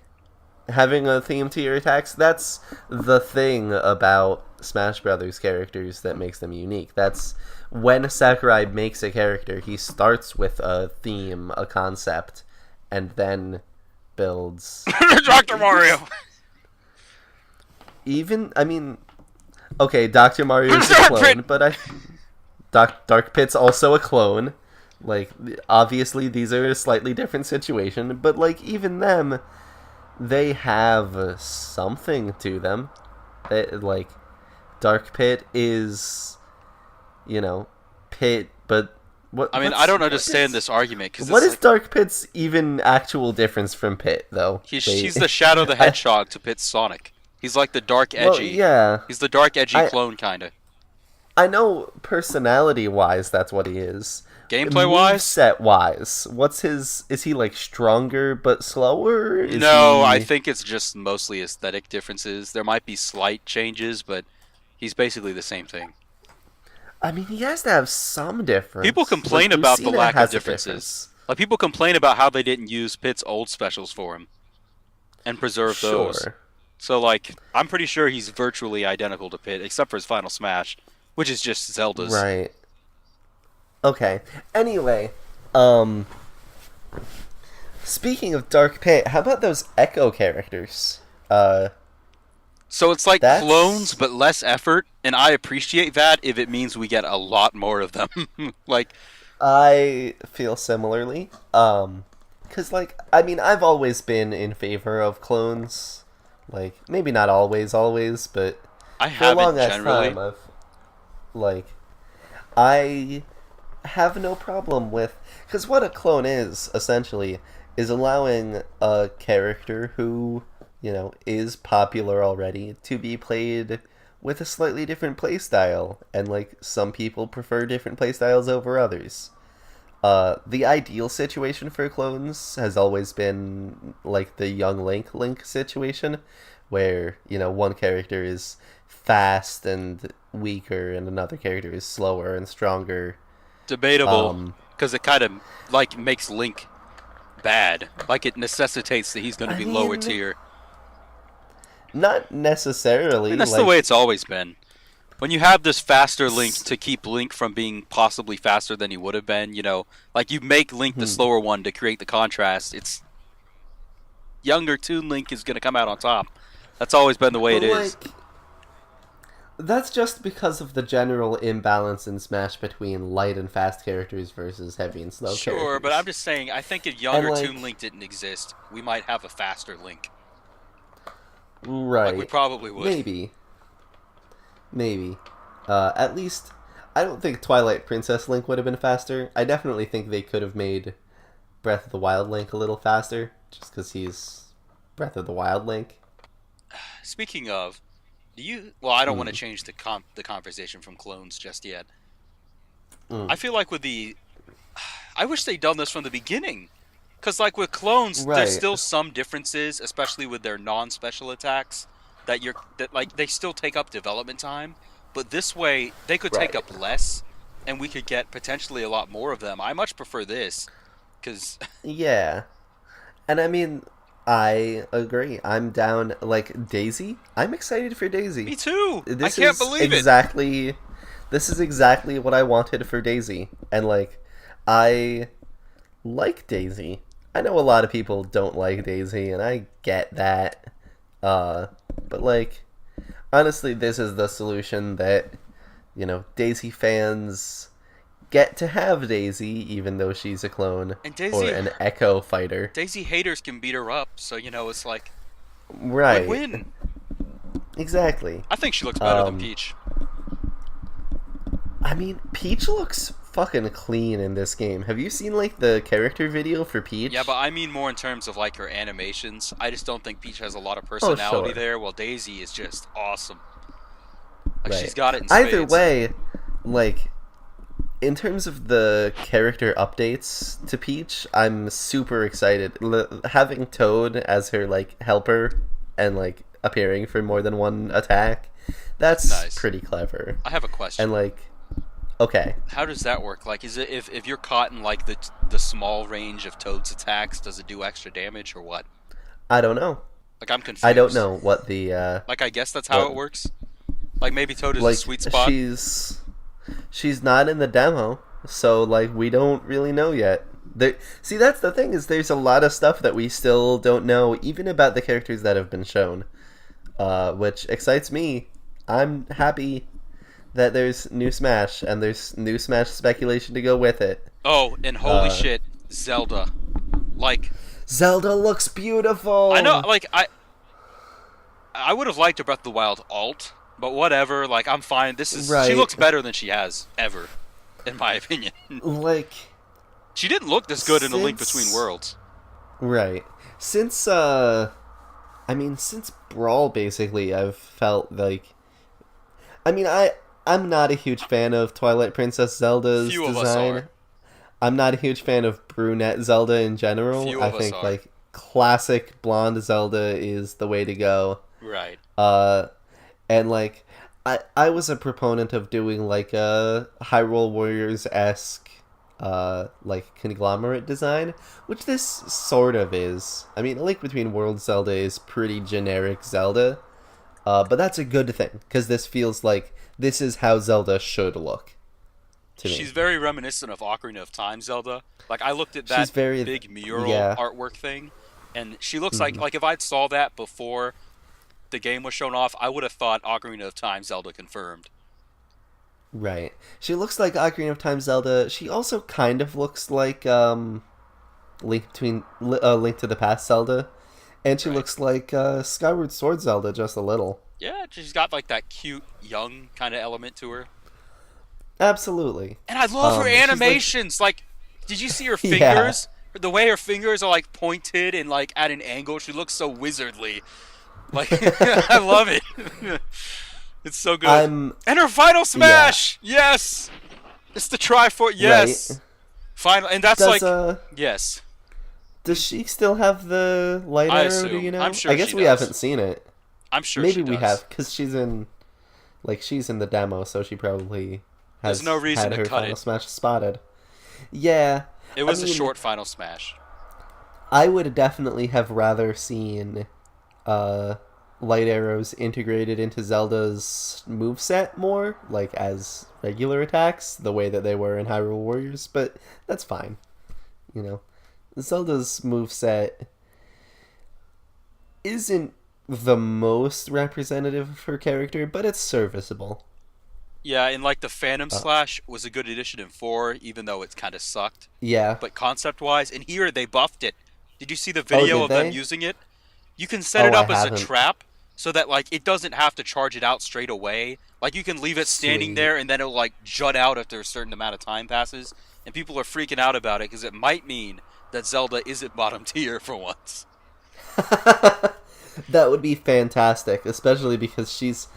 having a theme to your attacks, that's the thing about Smash Brothers characters that makes them unique. That's when Sakurai makes a character, he starts with a theme, a concept, and then builds. Dr. Mario. Even, I mean, okay, Dr. Mario's a Dark clone, Pit! but Dark Pit's also a clone. Like, obviously, these are a slightly different situation, but, like, even them, they have something to them. Like, Dark Pit is, you know, Pit, but what? I mean, I don't what understand is, this argument because what it's is like Dark Pit's even actual difference from Pit, though? he's the Shadow the Hedgehog to Pit's Sonic. He's like the dark well, edgy. yeah, He's the dark edgy I clone kind of. I know personality-wise that's what he is. Gameplay wise, Moveset-wise, what's his... Is he, like, stronger but slower? Is no, I he... think it's just mostly aesthetic differences. There might be slight changes, but he's basically the same thing. I mean, he has to have some People difference. complain Like, about the Lucina lack of has a differences. difference. Like people complain about how they didn't use Pit's old specials for him and preserve those. Sure. So like, I'm pretty sure he's virtually identical to Pit, except for his final smash, which is just Zelda's. Right. Okay. Anyway, um... speaking of Dark Pit, how about those Echo characters? So it's like That's... clones, but less effort, and I appreciate that if it means we get a lot more of them. Like, I feel similarly. Cause like, I mean, I've always been in favor of clones. Like, maybe not always, but I for a long haven't ass generally. time, like, I have no problem with, cause what a clone is essentially is allowing a character who, you know, is popular already to be played with a slightly different playstyle, and like some people prefer different playstyles over others. The ideal situation for clones has always been like the young Link situation, where one character is fast and weaker, and another character is slower and stronger. Debatable, Um, because it kind of like makes Link bad. Like it necessitates that he's going to I be lower mean, tier. not I mean, necessarily. that's the way Like, it's always been. When you have this faster Link to keep Link from being possibly faster than he would have been, like you make Link the hmm. slower one to create the contrast. It's younger Toon Link is going to come out on top. That's always been the way But it is. like, that's just because of the general imbalance in Smash between light and fast characters versus heavy and slow Sure, but I'm characters. just saying, I think if And younger Toon like, Link didn't exist, we might have a faster Link. Like we right, probably would. maybe, maybe. At least, I don't think Twilight Princess Link would have been faster. I definitely think they could have made Breath of the Wild Link a little faster, just because he's Breath of the Wild Link. Speaking of, do you? Well, I don't want to Mm, change the conversation from clones just yet. mm. I feel like with the, I wish they'd done this from the beginning, because like with clones, there's Right, still some differences, especially with their non-special attacks that like they still take up development time, but this way they could take right. up less, and we could get potentially a lot more of them. I much prefer this, because Yeah. And I mean, I agree. I'm down. Like Daisy, I'm excited for Daisy. me too. I This can't is believe it. exactly, this is exactly what I wanted for Daisy, and like, I like Daisy. I know a lot of people don't like Daisy, and I get that. Uh, but like, honestly, this is the solution that Daisy fans get to have Daisy, even though she's a clone And or an Echo fighter. Daisy haters can beat her up, so it's like Right. win-win. Exactly. I think she looks better than Um, Peach. I mean, Peach looks fucking clean in this game. Have you seen like the character video for Yeah, but Peach? I mean more in terms of like her animations. I just don't think Peach has a lot of Oh, personality sure. there, while Daisy is just awesome. Like she's Right. got it in Either spades. way, like in terms of the character updates to Peach, I'm super excited. Having Toad as her like helper and like appearing for more than one attack, that's Nice. pretty clever. I have a And question. like, okay, How does that work? Like, is it if you're caught in like the small range of Toad's attacks, does it do extra damage or what? I don't know. Like I'm I don't confused. know what the Like I guess that's how what it works. Like maybe Toad is a like sweet spot. she's not in the demo, so like we don't really know yet. See, that's the thing, is there's a lot of stuff that we still don't know, even about the characters that have been shown, which excites me. I'm happy that there's new Smash, and there's new Smash speculation to go with it. Oh, and holy Uh, shit, Zelda. Like Zelda looks I know, beautiful. like I would have liked a Breath of the Wild alt, but whatever. Like I'm fine. She Right. looks better than she has ever, in my opinion. Like, She didn't look this good in A Link Between since Worlds. right. Since I mean, since Brawl, basically, I've felt like, I mean, I'm not a huge fan of Twilight Princess Zelda's Few of us design. are. I'm not a huge fan of brunette Zelda in general. Few I of us think are. like classic blonde Zelda is the way to go. Right. Uh, and like, I was a proponent of doing like a Hyrule Warriors esque like conglomerate design, which this sort of is. I mean, A Link Between Worlds Zelda is pretty generic Zelda, but that's a good thing because this feels like this is how Zelda should look to She's me. very reminiscent of Ocarina of Time Zelda. Like I looked at that She's very, big mural yeah. artwork thing, and she looks like Mhm. like if I'd saw that before the game was shown off, I would have thought Ocarina of Time Zelda confirmed. Right. She looks like Ocarina of Time Zelda. She also kind of looks like Link to the Past Zelda, and she Right. looks like Skyward Sword Zelda just a little. Yeah, she's got like that cute young kind of element to her. Absolutely. And I love her She's like, animations. Like, did you see her yeah. fingers? The way her fingers are like pointed and like at an angle, she looks so wizardly. Like, I love it. It's so good. I'm And her final yeah. smash, yes, it's the Triforce. Right. Yes, Final, and that's Does like, yes, does she still have the light I arrow? Do you assume. I'm know? I sure guess she we does. haven't seen it. I'm sure Maybe she we does. have because she's in the demo, so she probably There's no has reason had to her cut final it. smash spotted. Yeah, It I was a mean, short final smash. I would definitely have rather seen uh, light arrows integrated into Zelda's moveset more, like as regular attacks, the way that they were in Hyrule Warriors, but that's fine. You know, Zelda's moveset isn't the most representative of her character, but it's serviceable. Yeah, and like the Phantom Uh, Slash was a good addition in 4, even though it's kind of sucked. yeah. But concept wise, and here they buffed it. Did you see the Oh, video did of them they? using it? You can set Oh, it I up as a haven't. trap so that like it doesn't have to charge it out straight away. Like you can leave it standing Sweet. there and then it'll like jut out after a certain amount of time passes. And people are freaking out about it because it might mean that Zelda isn't bottom tier for once. That would be fantastic, especially because she's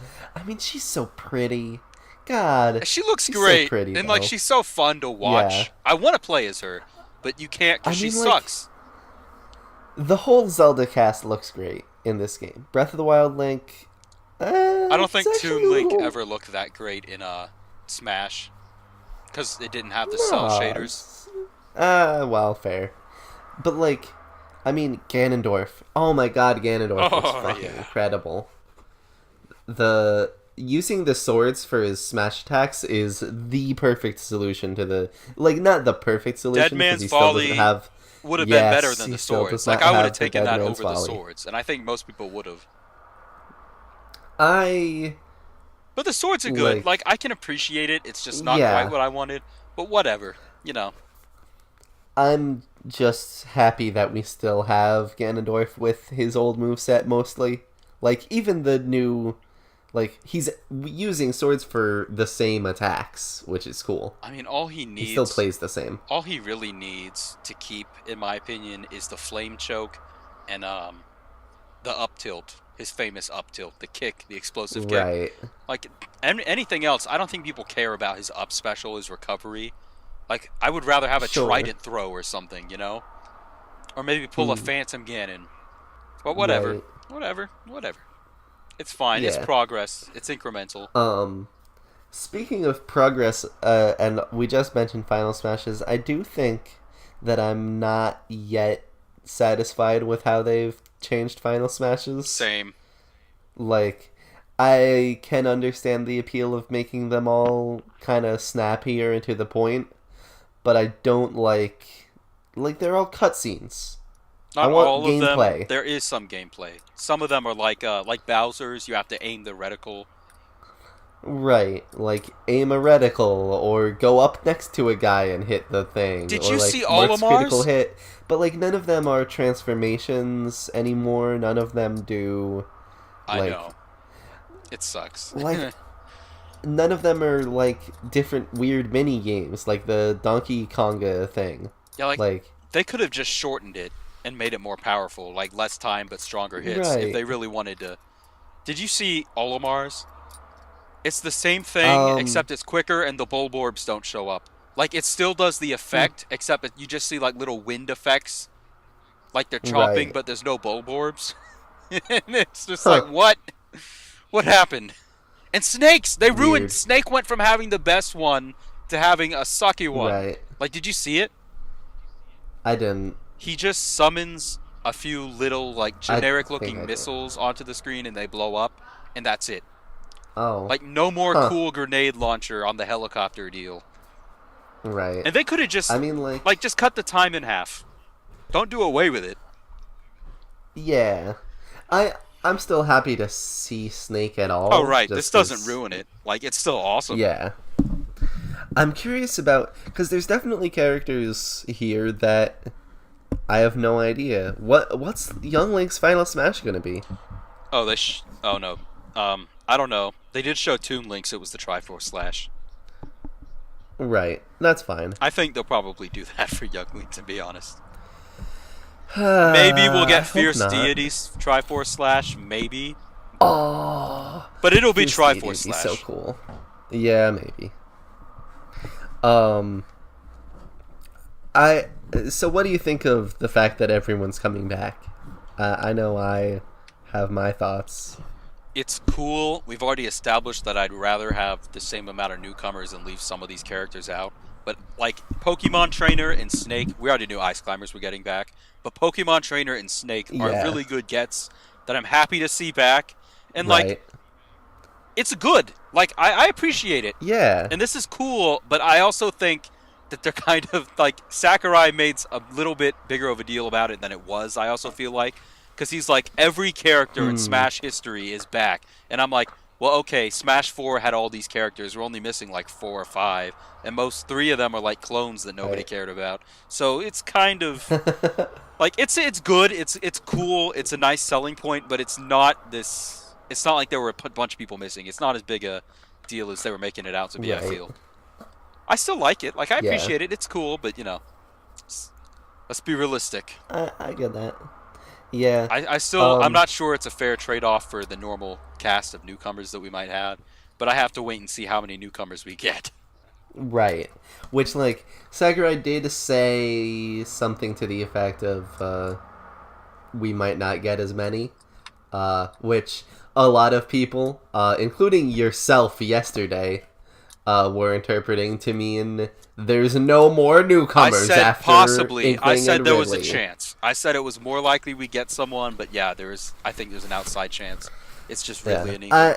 so pretty. God, She looks she's so great pretty and like though. she's so fun to Yeah. watch. I want to play as her, but you can't I because she mean, like, sucks. the whole Zelda cast looks great in this game. Breath of the Wild Link, I don't it's think actually Toon a Link little. ever looked that great in Smash because it didn't have the cell No, shaders. well, fair. But, like, I mean, Ganondorf. Oh my god, Ganondorf looks Oh fucking yeah. incredible. The using the swords for his smash attacks is the perfect solution to the like not the perfect Dead solution because Man's he still doesn't Volley have. would have been better Yes, than he the still does swords. Like not I would have have the taken Dead that Man's over the Volley. swords, and I think most people would have. I But the swords are good. like Like I can appreciate it. It's just not quite yeah. what I wanted. But whatever, you know. I'm just happy that we still have Ganondorf with his old moveset mostly. Like even the new like he's using swords for the same attacks, which is cool. I mean, all he He still needs, plays the same. all he really needs to keep, in my opinion, is the flame choke and the up tilt. His famous up tilt, the kick, the explosive kick. Right. Like anything else, I don't think people care about his up special, his recovery. Like I would rather have a Sure. trident throw or something, you know, or maybe pull a Hmm. Phantom Ganon. But whatever, Right. whatever. It's fine. It's Yeah. progress. It's incremental. Speaking of progress, and we just mentioned Final Smashes, I do think that I'm not yet satisfied with how they've changed Final Smashes. Same. Like, I can understand the appeal of making them all kind of snappier and to the point, but I don't like they're all cutscenes. I Not want all of them. gameplay. There is some gameplay. Some of them are like Bowser's. You have to aim the reticle. Right, like aim a reticle or go up next to a guy and hit the thing, Did or you like see marks critical Olimar's? hit. But like none of them are transformations anymore. None of them do I like know. It sucks. like none of them are like different weird mini games like the Donkey Konga thing. Yeah, like Like they could have just shortened it and made it more powerful, like less time but stronger hits, if right. they really wanted to. Did you see Olimar's? It's the same thing, Um except it's quicker and the bulborbs don't show up. Like it still does the hmm, effect, except you just see like little wind effects, like they're chomping, right. but there's no bulborbs. And it's just like Huh. what? What happened? And snakes! They ruined. Weird. Snake went from having the best one to having a sucky one. Right. Like, did you see it? I didn't. He just summons a few little like I generic think looking I did. missiles onto the screen and they blow up, and that's it. Oh. Like no more Huh. cool grenade launcher on the helicopter deal. Right. And they could have just I mean just cut the time in half. Don't do away with it. yeah. I'm still happy to see Snake at Oh all, right, this just doesn't because, ruin it. Like it's still awesome. yeah. I'm curious about because there's definitely characters here that I have no idea. What's Young Link's final smash gonna be? Oh oh no. I don't know. They did show Toon Links. It was the Triforce Slash. Right, that's fine. I think they'll probably do that for Young Link, to be honest. Maybe we'll I get hope Fierce not. Deities Triforce Slash, maybe. Oh, But it'll be Fierce Deity Triforce would be Slash. so cool. Yeah, maybe. Um, I so what do you think of the fact that everyone's coming back? I know I have my thoughts. It's cool. We've already established that I'd rather have the same amount of newcomers and leave some of these characters out. But like Pokemon Trainer and Snake, we already knew Ice Climbers were getting back. But Pokemon Trainer and Snake are Yeah, really good gets that I'm happy to see back. And like, right. it's good. Like, I appreciate it. Yeah, And this is cool, but I also think that they're kind of like Sakurai made a little bit bigger of a deal about it than it was. I also feel like because he's like every character in hmm, Smash history is back, and I'm like, well, okay, Smash 4 had all these characters. We're only missing like 4 or 5, and most 3 of them are like clones that nobody right. cared about. So it's kind of like it's good. It's cool. It's a nice selling point, but it's not this. It's not like there were a bunch of people missing. It's not as big a deal as they were making it out to be. I Right. feel. I still like it. Like I Yeah, appreciate it. It's cool, but let's be realistic. I get that. Yeah. I still I'm Um. not sure it's a fair trade-off for the normal cast of newcomers that we might have, but I have to wait and see how many newcomers we get. Right. Which, like, Sakurai did say something to the effect of, we might not get as many. Which a lot of people, including yourself yesterday, were interpreting to mean there's no more I newcomers said after possibly. I Inkling said and there was a Ridley. chance. I said it was more likely we get someone, but yeah, I think there's an outside chance. It's just Ridley Yeah. and Ingram.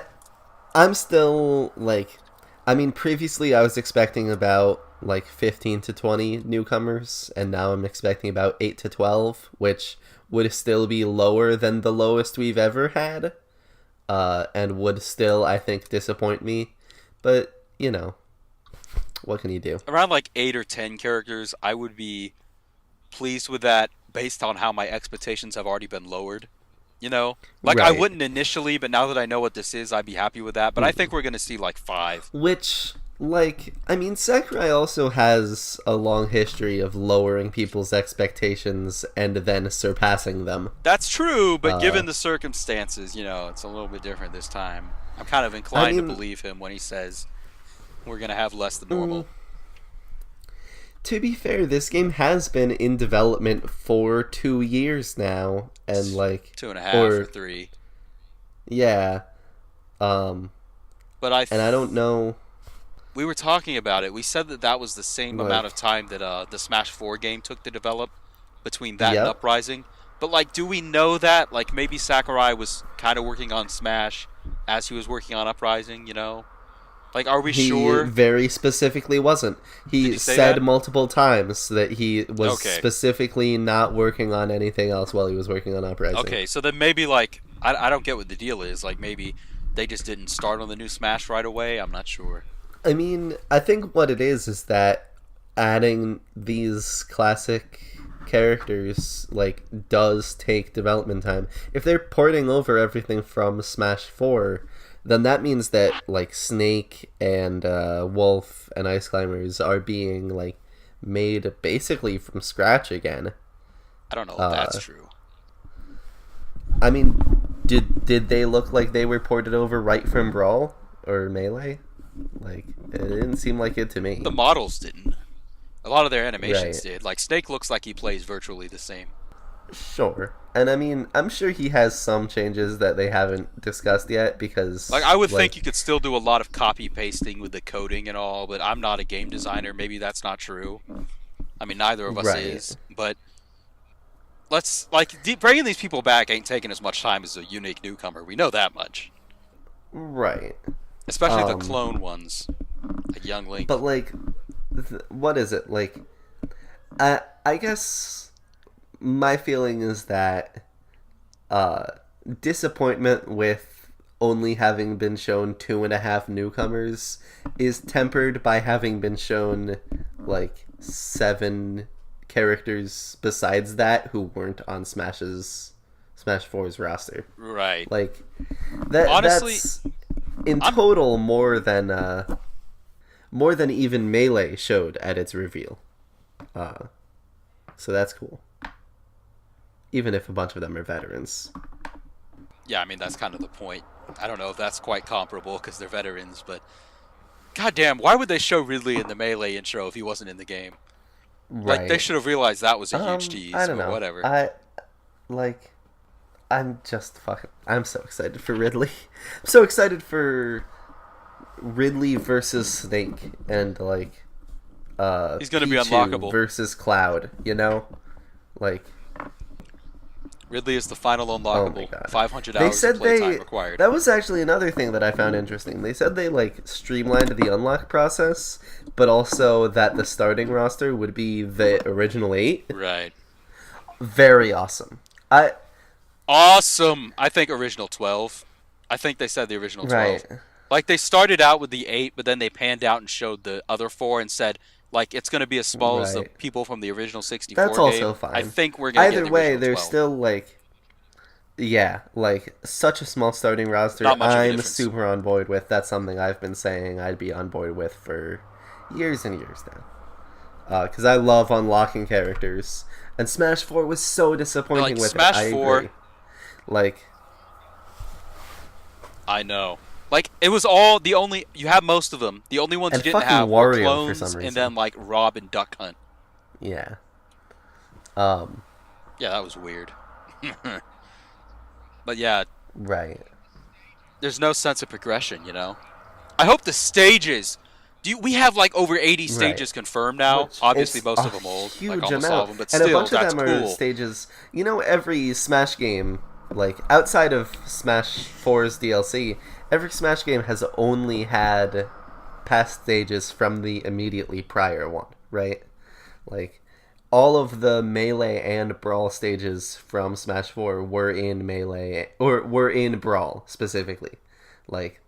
I'm still, like, I mean, previously I was expecting about, like, 15 to 20 newcomers, and now I'm expecting about 8 to 12, which would still be lower than the lowest we've ever had, and would still, I think, disappoint me. But, you know, what can you do? Around like 8 or 10 characters, I would be pleased with that based on how my expectations have already been lowered. You know, like I Right. wouldn't initially, but now that I know what this is, I'd be happy with that. But I think we're gonna see like 5. Which, like, I mean, Sakurai also has a long history of lowering people's expectations and then surpassing them. That's true, but Uh, given the circumstances, it's a little bit different this time. I'm kind of I inclined to mean, believe him when he says we're gonna have less than mm, normal. to be fair, this game has been in development for 2 years now, and like, 2.5 or or 3. yeah, um, But and I don't know, we were talking about it. We said that that was the same amount like, of time that the Smash 4 game took to develop between that and yep, Uprising. But like, do we know that? Like, maybe Sakurai was kind of working on Smash as he was working on Uprising. Like, are we he sure? very specifically wasn't. Did He he say said that? multiple times that he was Okay. specifically not working on anything else while he was working on Uprising. Okay. So then maybe like I don't get what the deal is. Like maybe they just didn't start on the new Smash right away. I'm not sure. I mean, I think what it is that adding these classic characters like does take development time. If they're porting over everything from Smash 4, then that means that like Snake and Wolf and Ice Climbers are being like made basically from scratch again. I don't know if Uh, that's true. I mean, did they look like they were ported over right from Brawl or Melee? Like, it didn't seem like it to me. The models didn't. A lot of their animations Right. did. Like Snake looks like he plays virtually the same. Sure. And I mean, I'm sure he has some changes that they haven't discussed yet Like because, I would think like, you could still do a lot of copy pasting with the coding and all, but I'm not a game designer. Maybe that's not true. I mean, neither of us right. is. But let's like bringing these people back ain't taking as much time as a unique newcomer. We know that much, Right. especially the Um, clone ones, like Young Link. but, like, what is it? Like, I guess my feeling is that uh, disappointment with only having been shown 2.5 newcomers is tempered by having been shown like 7 characters besides that who weren't on Smash 4's roster. Right. Like Honestly, that's in I'm total more than even Melee showed at its reveal. So that's cool. Even if a bunch of them are veterans. yeah. I mean, that's kind of the point. I don't know if that's quite comparable because they're veterans, but goddamn, why would they show Ridley in the Melee intro if he wasn't in the game? Like they Right. should have realized that was a huge I tease, don't but know. whatever. Like I'm just fucking. I'm so excited for Ridley. I'm so excited for Ridley versus Snake and like He's gonna be Pichu unlockable. versus Cloud. You know, like Ridley is the final oh my unlockable. god. 500 They hours of said playtime they. required. That was actually another thing that I found interesting. They said they like streamlined the unlock process, but also that the starting roster would be the original 8. Right. Very awesome. I Awesome. I think original 12. I think they said the original right. 12. Like they started out with the 8, but then they panned out and showed the other 4 and said like it's going to be as small as the Right. people from the original That's 64 also game. I fine. think we're going to get Either the way, original there's 12. still like yeah, like such a small starting roster. Not much of a I'm difference. super on board with. That's something I've been saying I'd be on board with for years and years now. Because I love unlocking characters, and Smash 4 was so disappointing Like with Smash it. I 4, agree. Like I know. Like it was all the only you have most of them. The only ones you and didn't fucking have were Wario for some clones and reason. then like Rob and Duck Hunt. Yeah. Um. Yeah, that was weird. But yeah, Right. there's no sense of progression, you know. I hope the stages. We have like over 80 Right. stages confirmed now. Which Obviously, it's most a of them old, like huge almost all of amount, them. But and a still, bunch of that's them are cool. stages. You know, every Smash game, like outside of Smash 4's DLC, every Smash game has only had past stages from the immediately prior one, right? Like all of the Melee and Brawl stages from Smash 4 were in Melee or were in Brawl specifically. Like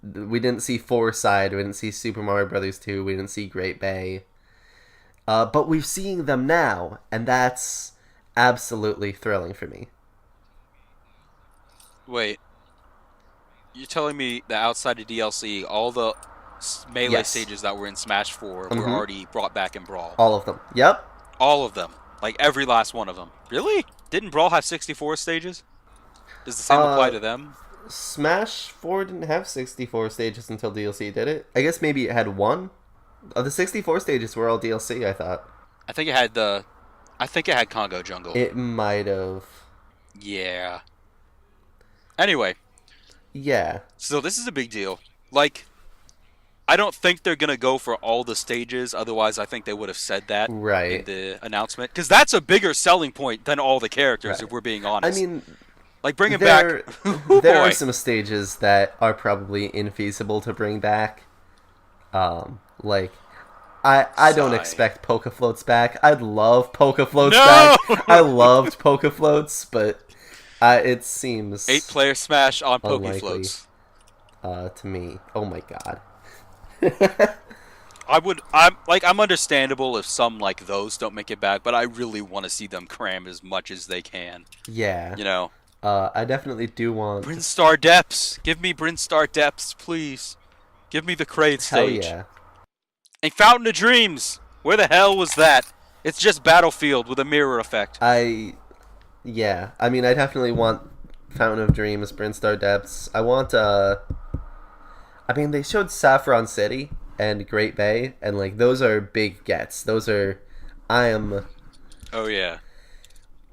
we didn't see Four Side, we didn't see Super Mario Brothers 2, we didn't see Great Bay. But we're seeing them now, and that's absolutely thrilling for me. Wait, you're telling me that outside of DLC, all the melee Yes. stages that were in Smash 4 were Mm-hmm. already brought back in Brawl? All of them. Yep. All of them, like every last one of them. Really? Didn't Brawl have 64 stages? Does the same apply Uh, to them? Smash 4 didn't have 64 stages until DLC, did it? I guess maybe it had one. The 64 stages were all DLC, I thought. I think it had the. I think it had Congo Jungle. It might have. Yeah. Anyway, Yeah. so this is a big deal. Like, I don't think they're gonna go for all the stages. Otherwise, I think they would have said that in Right. the announcement. Because that's a bigger selling point than all the characters, Right. if we're being I honest. mean, Like bringing there, back. Oh there are boy. some stages that are probably infeasible to bring back. Like, I don't Sigh. expect Poke Floats back. I'd love Poke Floats No! back. I loved Poke Floats, but it seems 8-player Smash on unlikely. Pokefloats. To me. Oh my god. I'm understandable if some like those don't make it back, but I really want to see them cram as much as they can. Yeah. You know, I definitely do want. Brinstar Depths. Give me Brinstar Depths, please. Give me the Kraid Hell stage. yeah. And Fountain of Dreams. Where the hell was that? It's just Battlefield with a mirror effect. Yeah. I mean, I definitely want Fountain of Dreams, Brinstar Depths. I want. I mean, they showed Saffron City and Great Bay, and like those are big gets. Those are. I am. Oh yeah.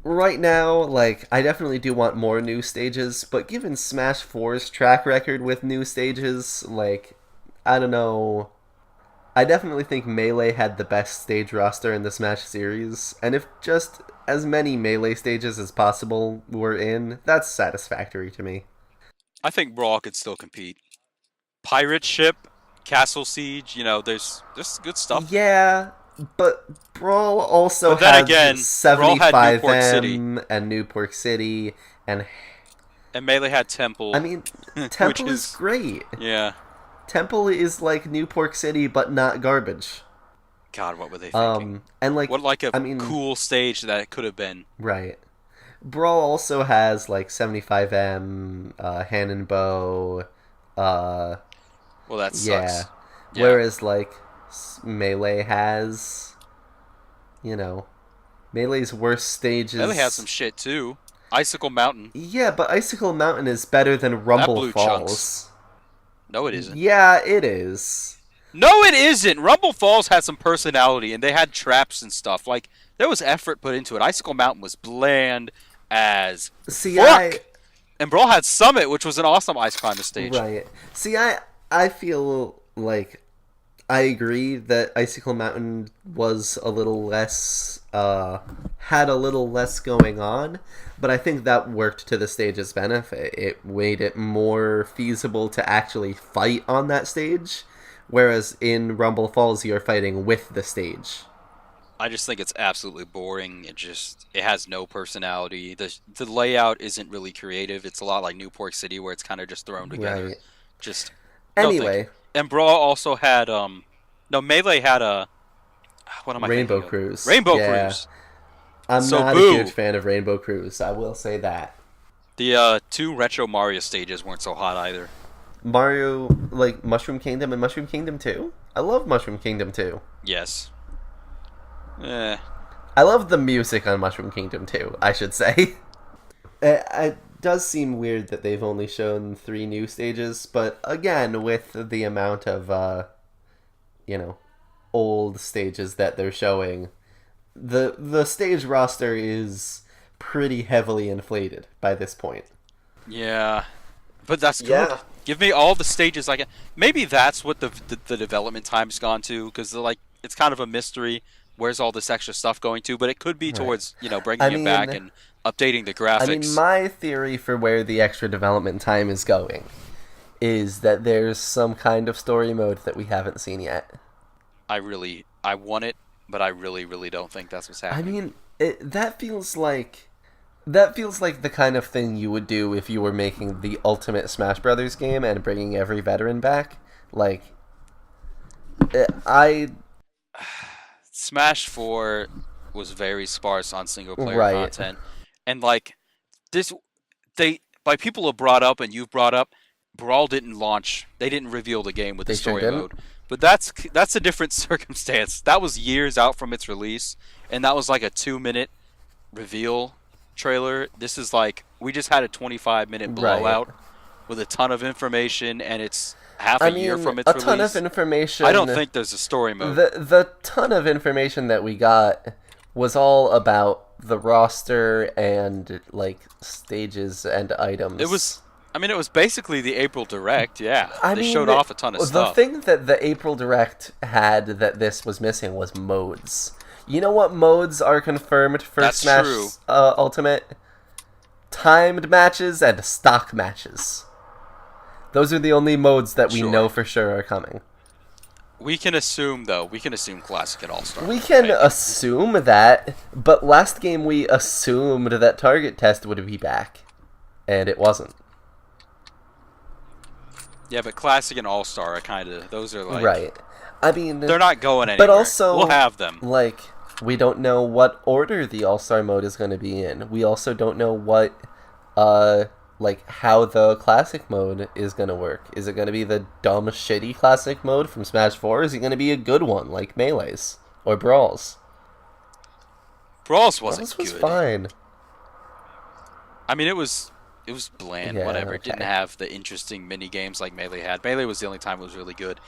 Right now, like, I definitely do want more new stages, but given Smash 4's track record with new stages, like, I don't know. I definitely think Melee had the best stage roster in the Smash series, and if just as many Melee stages as possible were in, that's satisfactory to me. I think Brawl could still compete. Pirate Ship, Castle Siege, you know, there's good stuff. Yeah, but Brawl also But then had again, Brawl had 75M City. and Newport City, and And Melee had Temple. I mean, which Temple is great. Yeah. Temple is like New Pork City, but not garbage. God, what were they thinking? And like, What like a I mean, cool stage that it could have been. right. Brawl also has like 75M, hand and bow, Well, that yeah. sucks. Yeah. Whereas like Melee has, you know, Melee's worst stages. Melee has some shit too. Icicle Mountain. Yeah, but Icicle Mountain is better than Rumble blew Falls. chunks. No, it isn't. Yeah, it is. No, it isn't. Rumble Falls had some personality, and they had traps and stuff. Like there was effort put into it. Icicle Mountain was bland as See, fuck, and Brawl had Summit, which was an awesome ice climbing stage. right. See, I feel like I agree that Icicle Mountain was a little less, had a little less going on, but I think that worked to the stage's benefit. It made it more feasible to actually fight on that stage, whereas in Rumble Falls, you're fighting with the stage. I just think it's absolutely boring. It has no personality. The layout isn't really creative. It's a lot like Newport City where it's kind of just thrown together. Right. Just no thank you. Anyway, And Brawl also had no Melee had a what am I Rainbow thinking of? Cruise. Rainbow Yeah. Cruise. I'm So not a boo. huge fan of Rainbow Cruise. I will say that. The two retro Mario stages weren't so hot either. Mario, like Mushroom Kingdom and Mushroom Kingdom 2? I love Mushroom Kingdom 2. Yes. Eh. I love the music on Mushroom Kingdom 2, I should say. It does seem weird that they've only shown 3 new stages, but again, with the amount of, you know, old stages that they're showing, the stage roster is pretty heavily inflated by this point. Yeah. But that's good. Yeah. Give me all the stages I can. Maybe that's what the development time's gone to, because like it's kind of a mystery. Where's all this extra stuff going to? But it could be Right. towards bringing it back and updating the graphics. My theory for where the extra development time is going is that there's some kind of story mode that we haven't seen yet. I want it, but I really don't think that's what's happening. That feels like the kind of thing you would do if you were making the ultimate Smash Brothers game and bringing every veteran back. Like, Smash 4 was very sparse on single player right. content, and like this, by people have brought up and you've brought up, Brawl didn't launch. They didn't reveal the game with the They sure story didn't. mode. But that's a different circumstance. That was years out from its release, and that was like a 2-minute reveal trailer. This is like we just had a 25-minute blowout with a ton of information, and it's half a year from its a release. ton of information. I don't think there's a story mode. The ton of information that we got was all about the roster and like stages and items. It was basically the April Direct, yeah. They showed off a ton of stuff. The thing that the April Direct had that this was missing was modes. You know what modes are confirmed for That's Smash true. Ultimate? Timed matches and stock matches. Those are the only modes that we know for sure are coming. We can assume Classic and All-Star. We can assume that, but last game we assumed that Target Test would be back, and it wasn't. Yeah, but Classic and All-Star are kind of, those are like... Right. I mean... They're not going anywhere. But also... We'll have them. Like, we don't know what order the All-Star mode is going to be in. We also don't know what, like, how the Classic mode is going to work. Is it going to be the dumb, shitty Classic mode from Smash 4? Or is it going to be a good one, like Melee's? Or Brawl's? Brawl's wasn't Brawl's was good. fine. I mean, it was bland, Yeah, whatever. It okay. didn't have the interesting mini games like Melee had. Melee was the only time it was really good.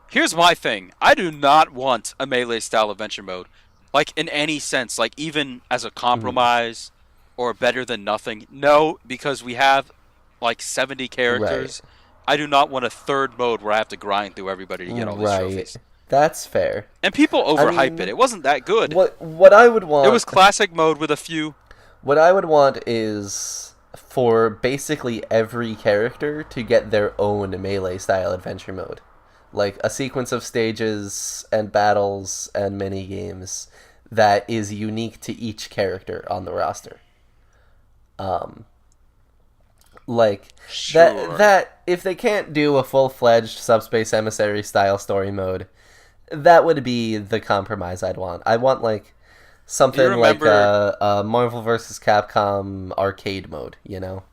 Here's my thing. I do not want a Melee-style adventure mode. Like, in any sense. Like, even as a compromise or better than nothing. No, because we have, like, 70 characters. Right. I do not want a third mode where I have to grind through everybody to get all these trophies. That's fair. And people overhype it. It wasn't that good. What I would want... It was classic mode with a few... What I would want is for basically every character to get their own Melee-style adventure mode. Like, a sequence of stages and battles and mini-games that is unique to each character on the roster. Sure. That if they can't do a full-fledged Subspace Emissary-style story mode, that would be the compromise I'd want. I want, like, something like a Marvel vs. Capcom arcade mode, you know?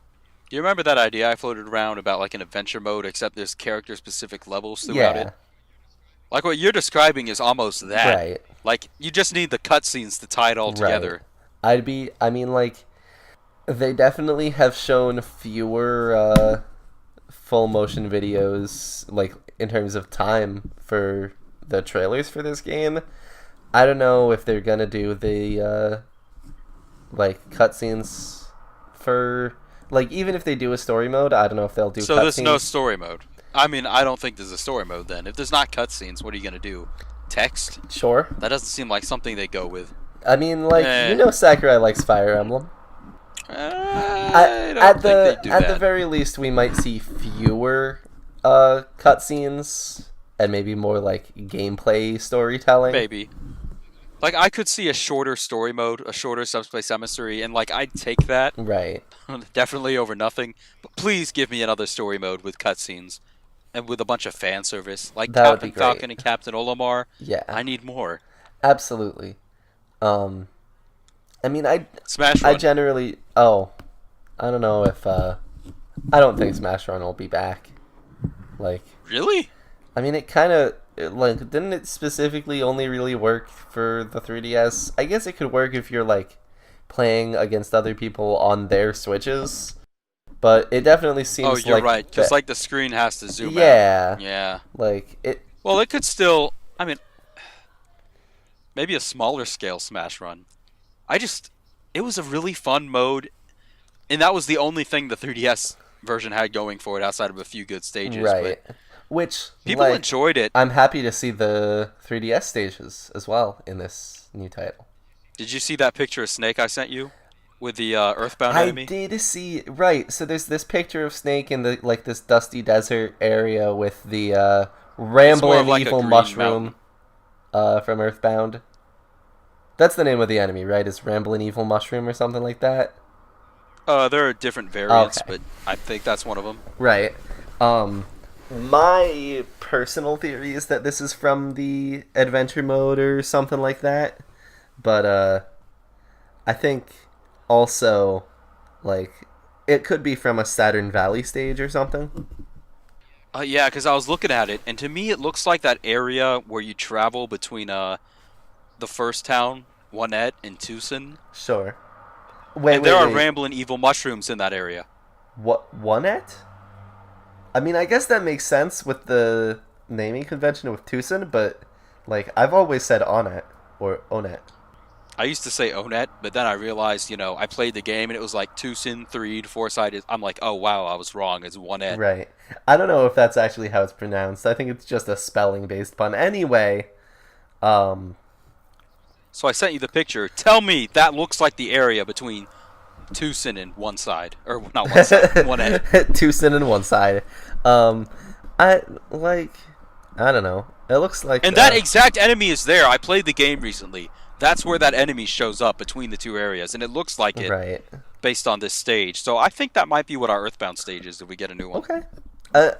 Do you remember that idea I floated around about like an adventure mode, except there's character-specific levels throughout it? Like what you're describing is almost that. Right. Like you just need the cutscenes to tie it all together. They definitely have shown fewer full motion videos, like in terms of time for the trailers for this game. I don't know if they're gonna do the like cutscenes for like even if they do a story mode. I don't know if they'll do So there's no cutscenes. story mode. I mean, I don't think there's a story mode then. If there's not cutscenes, what are you gonna do? Text? Sure. That doesn't seem like something they go with. I mean, like Sakurai likes Fire Emblem. I don't At think they do at that. the very least, we might see fewer cutscenes and maybe more like gameplay storytelling. Maybe. Like, I could see a shorter story mode, a shorter Subspace Emissary, and, like, I'd take that. Right. Definitely over nothing. But please give me another story mode with cutscenes and with a bunch of fan service. Like That would be Captain great. Falcon and Captain Olimar. Yeah. I need more. Absolutely. I mean, Smash I Run. generally. Oh, I don't know if. I don't think Smash Run will be back. Like, Really? I mean, it kind of like didn't it specifically only really work for the 3DS? I guess it could work if you're like playing against other people on their Switches, but it definitely seems Oh, you're like right. Because, that- like, the screen has to zoom out. yeah, Yeah. like it. Well, it could still... I mean, maybe a smaller scale Smash Run. It was a really fun mode, and that was the only thing the 3DS version had going for it outside of a few good stages. Right. But Which people like, enjoyed it. I'm happy to see the 3DS stages as well in this new title. Did you see that picture of Snake I sent you with the Earthbound I enemy? did see right. So there's this picture of Snake in the like this dusty desert area with the rambling like a evil green mushroom from Earthbound. That's the name of the enemy, right? Is rambling evil mushroom or something like that? There are different variants, Okay. but I think that's one of them. Right. My personal theory is that this is from the adventure mode or something like that. But I think also like it could be from a Saturn Valley stage or something. Yeah, because I was looking at it, and to me it looks like that area where you travel between the first town, Onett, and Tucson. Sure. And there are rambling evil mushrooms in that area. What one at? I mean, I guess that makes sense with the naming convention with Tucson, but like I've always said Onet or Onet. I used to say Onett, but then I realized, I played the game and it was like Tucson, Threed, Foresight. I'm like, oh wow, I was wrong. It's Onett. Right. I don't know if that's actually how it's pronounced. I think it's just a spelling based pun. Anyway, So I sent you the picture. Tell me that looks like the area between Tucson and one side, or not one side, Onett. Tucson and one side. I don't know. It looks like And that exact enemy is there. I played the game recently. That's where that enemy shows up between the two areas, and it looks like it right. based on this stage. So I think that might be what our Earthbound stage is if we get a new one. Okay.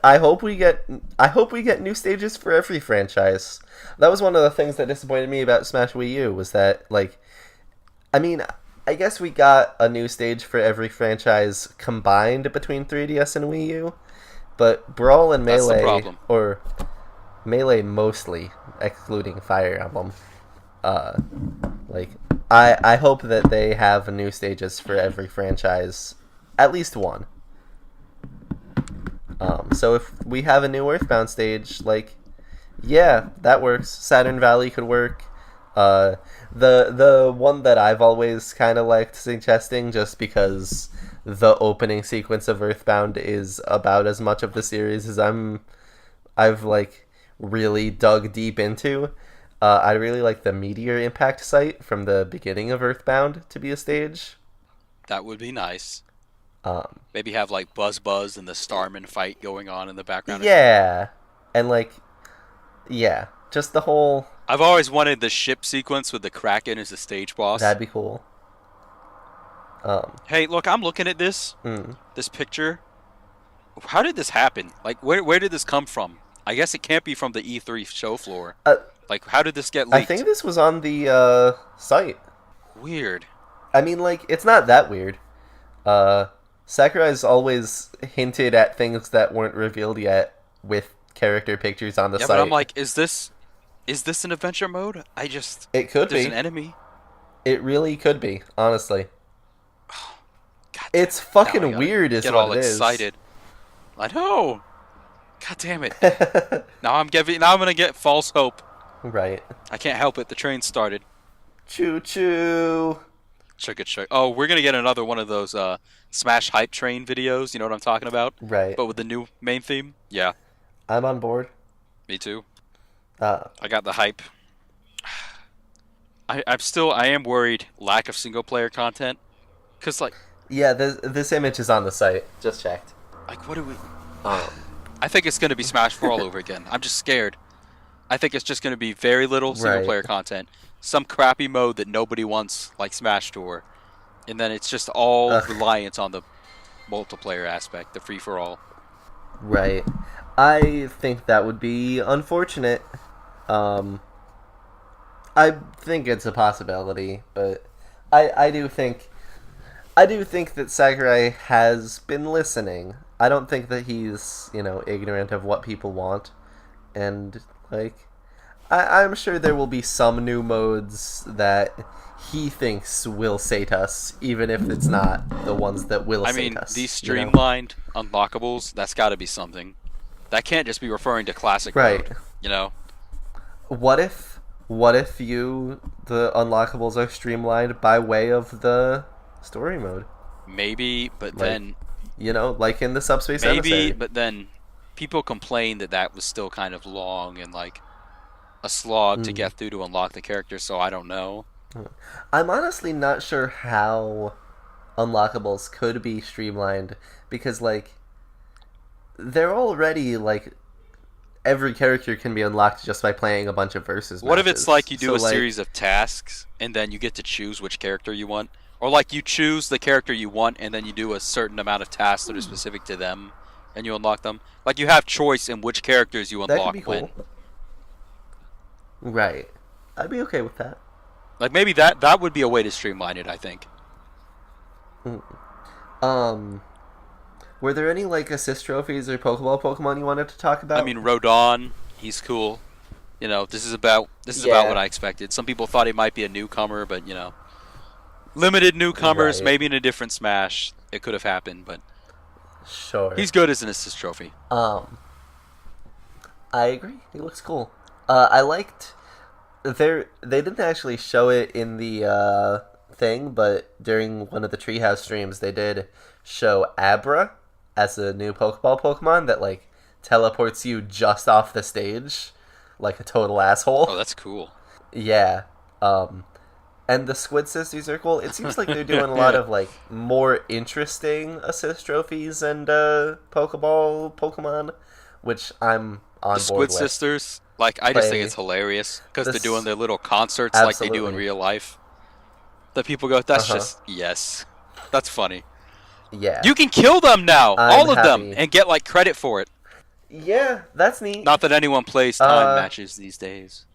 I hope we get new stages for every franchise. That was one of the things that disappointed me about Smash Wii U was that I mean, I guess we got a new stage for every franchise combined between 3DS and Wii U, but Brawl and That's the Melee problem. or Melee mostly, excluding Fire Emblem. I hope that they have new stages for every franchise, at least one. So if we have a new Earthbound stage, yeah, that works. Saturn Valley could work. The one that I've always kind of liked suggesting, just because the opening sequence of Earthbound is about as much of the series as I've really dug deep into. I really like the meteor impact site from the beginning of Earthbound to be a stage. That would be nice. Maybe have Buzz Buzz and the Starman fight going on in the background. Yeah, and yeah, just the whole. I've always wanted the ship sequence with the Kraken as the stage boss. That'd be cool. Hey, look, I'm looking at this Mm. this picture. How did this happen? Where did this come from? I guess it can't be from the E3 show floor. How did this get leaked? I think this was on the site. Weird. I mean, it's not that weird. Sakurai's always hinted at things that weren't revealed yet with character pictures on the Yeah, site. but I'm like, is this an adventure mode? It could there's be. an enemy. It really could be, honestly. God, It's now I fucking gotta weird is get what all it is. excited. I know. God damn it. Now I'm gonna get false hope. Right. I can't help it. The train started. Choo choo. Chugga. Oh, we're gonna get another one of those Smash hype train videos. You know what I'm talking about? Right. But with the new main theme. Yeah, I'm on board. me too. Uh, I got the hype. I am worried lack of single player content. Cause yeah, this image is on the site. Just checked. what do we? Um, I think it's gonna be Smash 4 all over again. I'm just scared. I think it's just gonna be very little single right. player content. Some crappy mode that nobody wants, like Smash Tour, and then it's just all Ugh. reliance on the multiplayer aspect, the free for all. Right. I think that would be unfortunate. Um, I think it's a possibility, but I do think that Sakurai has been listening. I don't think that he's, ignorant of what people want. And, I'm sure there will be some new modes that he thinks will sate us, even if it's not the ones that will sate us. These streamlined unlockables, that's got to be something. That can't just be referring to classic right. mode, you know? What if the unlockables are streamlined by way of the story mode? Maybe, but then like in the Subspace maybe, Emissary. but then people complain that was still kind of long and like a slog to get through to unlock the character, so I don't know. I'm honestly not sure how unlockables could be streamlined because they're already every character can be unlocked just by playing a bunch of versus What matches. if it's like you do a series of tasks and then you get to choose which character you want? Or like you choose the character you want and then you do a certain amount of tasks that are specific to them and you unlock them? Like you have choice in which characters you that unlock could be cool. Right. I'd be okay with that. Like maybe that would be a way to streamline it, I think. Were there any assist trophies or Pokemon you wanted to talk about? I mean, Rodon, he's cool. This is about what I expected. Some people thought he might be a newcomer, but limited newcomers, right. maybe in a different Smash, it could have happened. But sure, he's good as an assist trophy. I agree. He looks cool. I liked they didn't actually show it in the thing, but during one of the Treehouse streams, they did show Abra as a new Pokemon that teleports you just off the stage, like a total asshole. Oh, that's cool. Yeah. And the Squid Sisters are cool. It seems like they're doing a lot of more interesting assist trophies and Pokemon, which I'm on board with. The Squid Sisters, I just think it's hilarious because they're doing their little concerts like they do in real life. That people go, that's just yes, that's funny. Yeah, you can kill them now, all of them, happy. and get credit for it. Yeah, that's neat. Not that anyone plays time matches these days.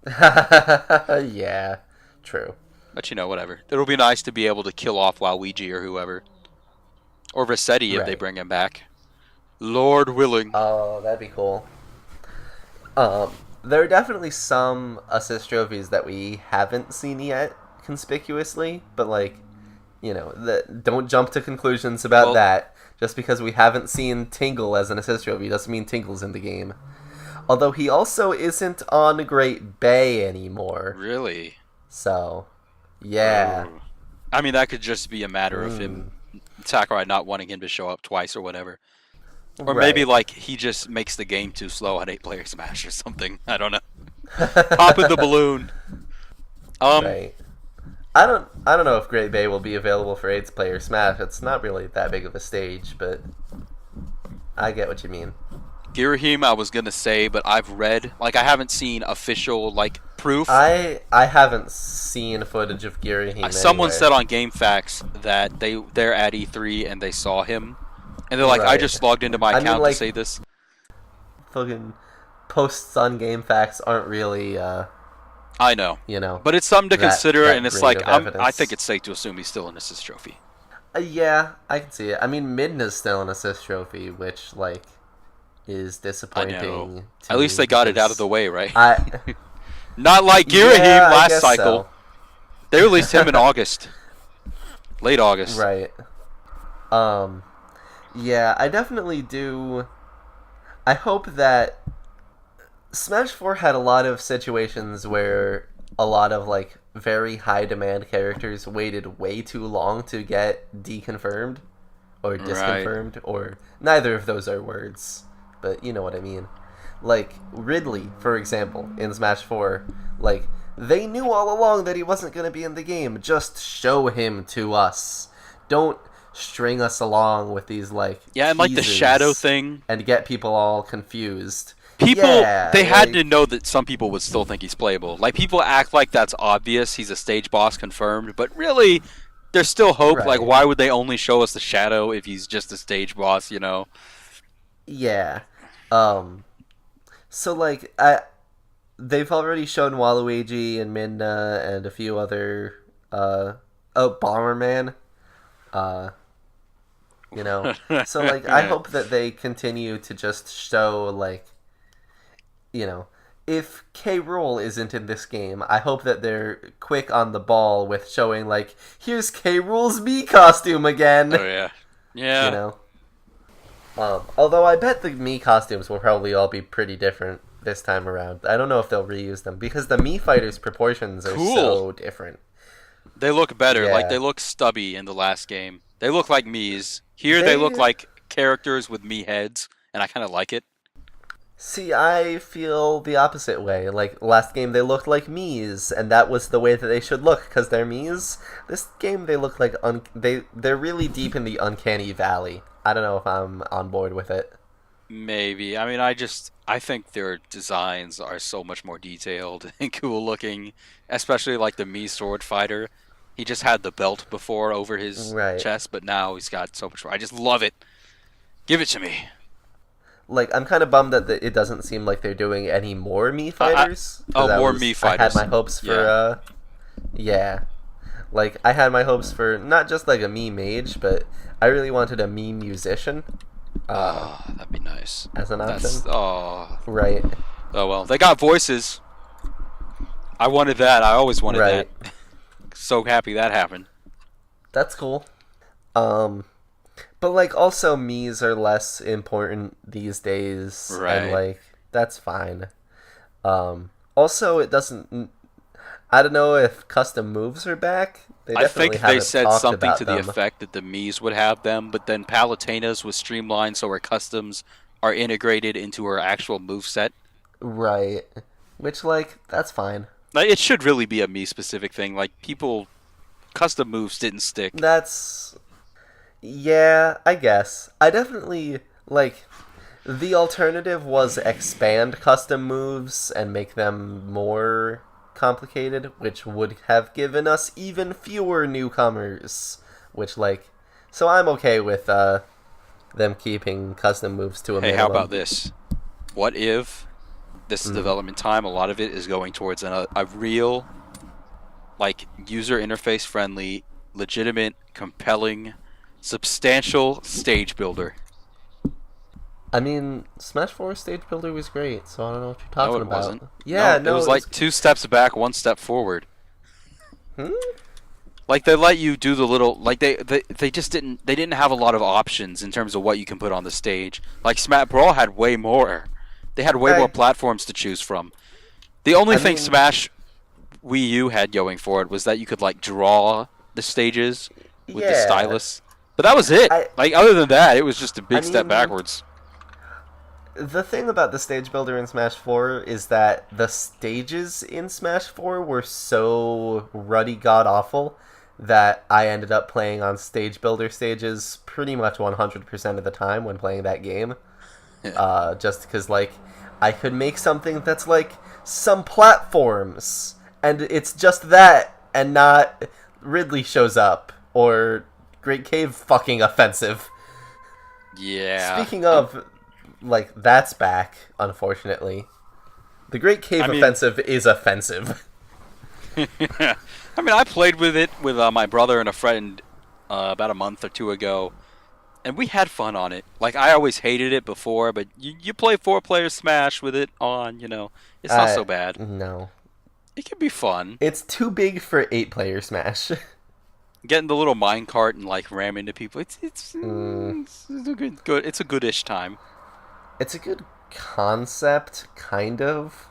Yeah, true. But whatever. It'll be nice to be able to kill off Waluigi or whoever, or Vassetti if they bring him back. Lord willing. Oh, that'd be cool. There are definitely some assist trophies that we haven't seen yet conspicuously, but don't jump to conclusions about that. Just because we haven't seen Tingle as an assist trophy doesn't mean Tingle's in the game. Although he also isn't on Great Bay anymore. Really? So, yeah. Ooh. I mean, that could just be a matter of him, Sakurai not wanting him to show up twice or whatever. Or maybe he just makes the game too slow on 8-player Smash or something. I don't know. Pop in the balloon. Right. I don't know if Great Bay will be available for 8-player Smash. It's not really that big of a stage, but I get what you mean. Girahim, I was gonna say, but I've read I haven't seen official proof. I haven't seen footage of Girahim. Someone said on GameFAQs that they're at E3 and they saw him, and they're I just logged into my account to say this. Fucking posts on GameFAQs aren't really. I know, but it's something to consider, and it's I think it's safe to assume he's still an assist trophy. Yeah, I can see it. I mean, Midna's still an assist trophy, which is disappointing. At least they got it out of the way, right? Not like Girahim last cycle. So. They released him in August, late August. Right. Yeah, I definitely do. I hope that Smash 4 had a lot of situations where a lot of like very high demand characters waited way too long to get deconfirmed or Right. disconfirmed, or neither of those are words, but you know what I mean. Like Ridley, for example, in Smash 4, like they knew all along that he wasn't going to be in the game. Just show him to us. Don't string us along with these like Yeah, and like the shadow teases thing, and get people all confused. people Yeah, they had like to know that some people would still think he's playable. Like people act like that's obvious, he's a stage boss confirmed, but really there's still hope. Like right. why would they only show us the shadow if he's just a stage boss, you know? Yeah. Um so like I they've already shown Waluigi and Midna and a few other oh Bomberman. Uh you know. So like I hope that they continue to just show like you know, if K. Rool isn't in this game, I hope that they're quick on the ball with showing like, here's K. Rool's Mii costume again. Oh yeah. You Yeah. know. Although I bet the Mii costumes will probably all be pretty different this time around. I don't know if they'll reuse them because the Mii fighters' proportions are Cool. so different. They look better. Like they Yeah, look stubby in the last game. They look like Mii's. Here they look they like characters with Mii heads, and I kind of like it. see. I feel the opposite way. Like last game, they looked like Mii's, and that was the way that they should look because they're Mii's. This game, they look like they're really deep in the uncanny valley. I don't know if I'm on board with it. Maybe. I mean, I think their designs are so much more detailed and cool looking, especially like the Mii sword fighter. He just had the belt before over his Right. chest, but now he's got so much more. I just love it. Give it to me. Like I'm kind of bummed that it doesn't seem like they're doing any more Mii I fighters because oh, more Mii I had fighters. my hopes for Yeah. yeah, like I had my hopes for not just like a Mii mage, but I really wanted a Mii musician Oh, that'd be nice. as an That's option. oh Right, oh well. They got voices. I wanted that. I always wanted that. right. So happy that happened. That's cool. Um, but like also Mii's are less important these days, and Right. like that's fine. Also, it doesn't. I don't know if custom moves are back. They I definitely think they haven't said talked something to about the them. effect that the Mii's would have them, but then Palutena's was streamlined so her customs are integrated into her actual move set. Right. Which, like, that's fine. Like, it should really be a Mii specific thing. Like people, custom moves didn't stick. That's. Yeah, I guess. I definitely. Like, the alternative was expand custom moves and make them more complicated, which would have given us even fewer newcomers. Which, like. So I'm okay with them keeping custom moves to a Hey, how minimum. about this? What if this is Mm. development time? A lot of it is going towards a real, like, user interface friendly, legitimate, compelling, substantial stage builder. I mean, Smash 4 Stage Builder was great, so I don't know what you're No, talking it wasn't. about. Yeah, No, it no, was it was. like two steps back, one step forward. Hmm? Like they let you do the little like they just didn't have a lot of options in terms of what you can put on the stage. Like Smash Brawl had way more. They had way more I, platforms to choose from. The only I thing mean, Smash Wii U had going for it was that you could like draw the stages with the yeah. stylus. But that was it. I, Like other than that, it was just a I big step mean, backwards. the thing about the stage builder in Smash 4 is that the stages in Smash 4 were so ruddy god awful that I ended up playing on stage builder stages pretty much 100% of the time when playing that game. Yeah. Just because, like, I could make something that's like some platforms, and it's just that, and not Ridley shows up, or Great Cave fucking offensive. Yeah. Speaking of, like, that's back, unfortunately. The Great Cave I mean, offensive is offensive. I mean, I played with it with my brother and a friend about a month or two ago, and we had fun on it. Like I always hated it before, but you play 4 player Smash with it on, it's not so bad. No. It can be fun. It's too big for 8-player Smash. getting the little mine cart and like ram into people. Mm, It's a good. It's a goodish time. it's a good concept, kind of,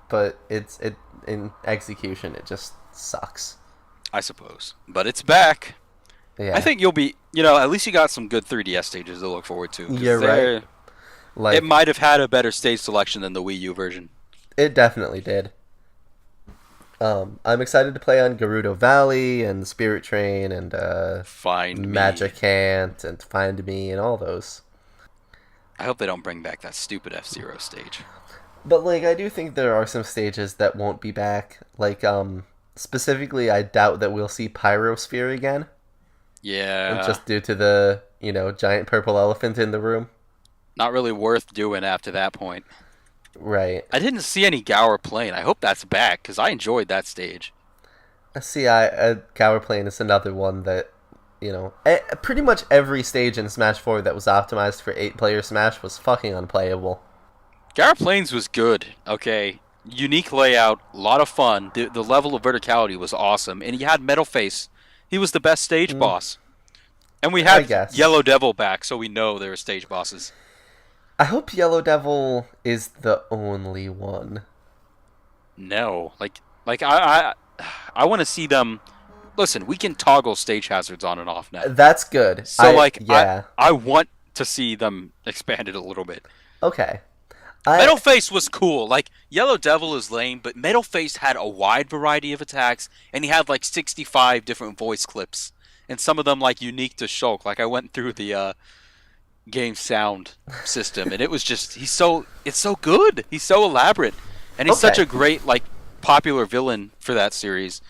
but it in execution it just sucks. I suppose, but it's back. I Yeah, think you'll be. At least you got some good 3DS stages to look forward to because you're right. it Like might have had a better stage selection than the Wii U version. it definitely did. I'm excited to play on Gerudo Valley and Spirit Train and Find me. Magicant and Find Me and all those. I hope they don't bring back that stupid F-Zero stage. But like I do think there are some stages that won't be back. Like specifically I doubt that we'll see Pyrosphere again. Yeah, Just due to the, giant purple elephant in the room. not really worth doing after that point. Right. I didn't see any Gower Plain. I hope that's back because I enjoyed that stage. See, Gower Plane is another one that, pretty much every stage in Smash 4 that was optimized for 8-player Smash was fucking unplayable. Gower Plains was good. Okay, unique layout, a lot of fun. The level of verticality was awesome, and he had Metal Face. He was the best stage Mm, boss. And we I had guess. Yellow Devil back, so we know there are stage bosses. I hope Yellow Devil is the only one. No, I want to see them. Listen, we can toggle stage hazards on and off now. That's good. So Yeah. I want to see them expanded a little bit. Okay. Metal I Face was cool. Like Yellow Devil is lame, but Metal Face had a wide variety of attacks, and he had like 65 different voice clips, and some of them like unique to Shulk. Like I went through the game sound system, and it was just it's so good. He's so elaborate, and he's such okay. a great like popular villain for that series.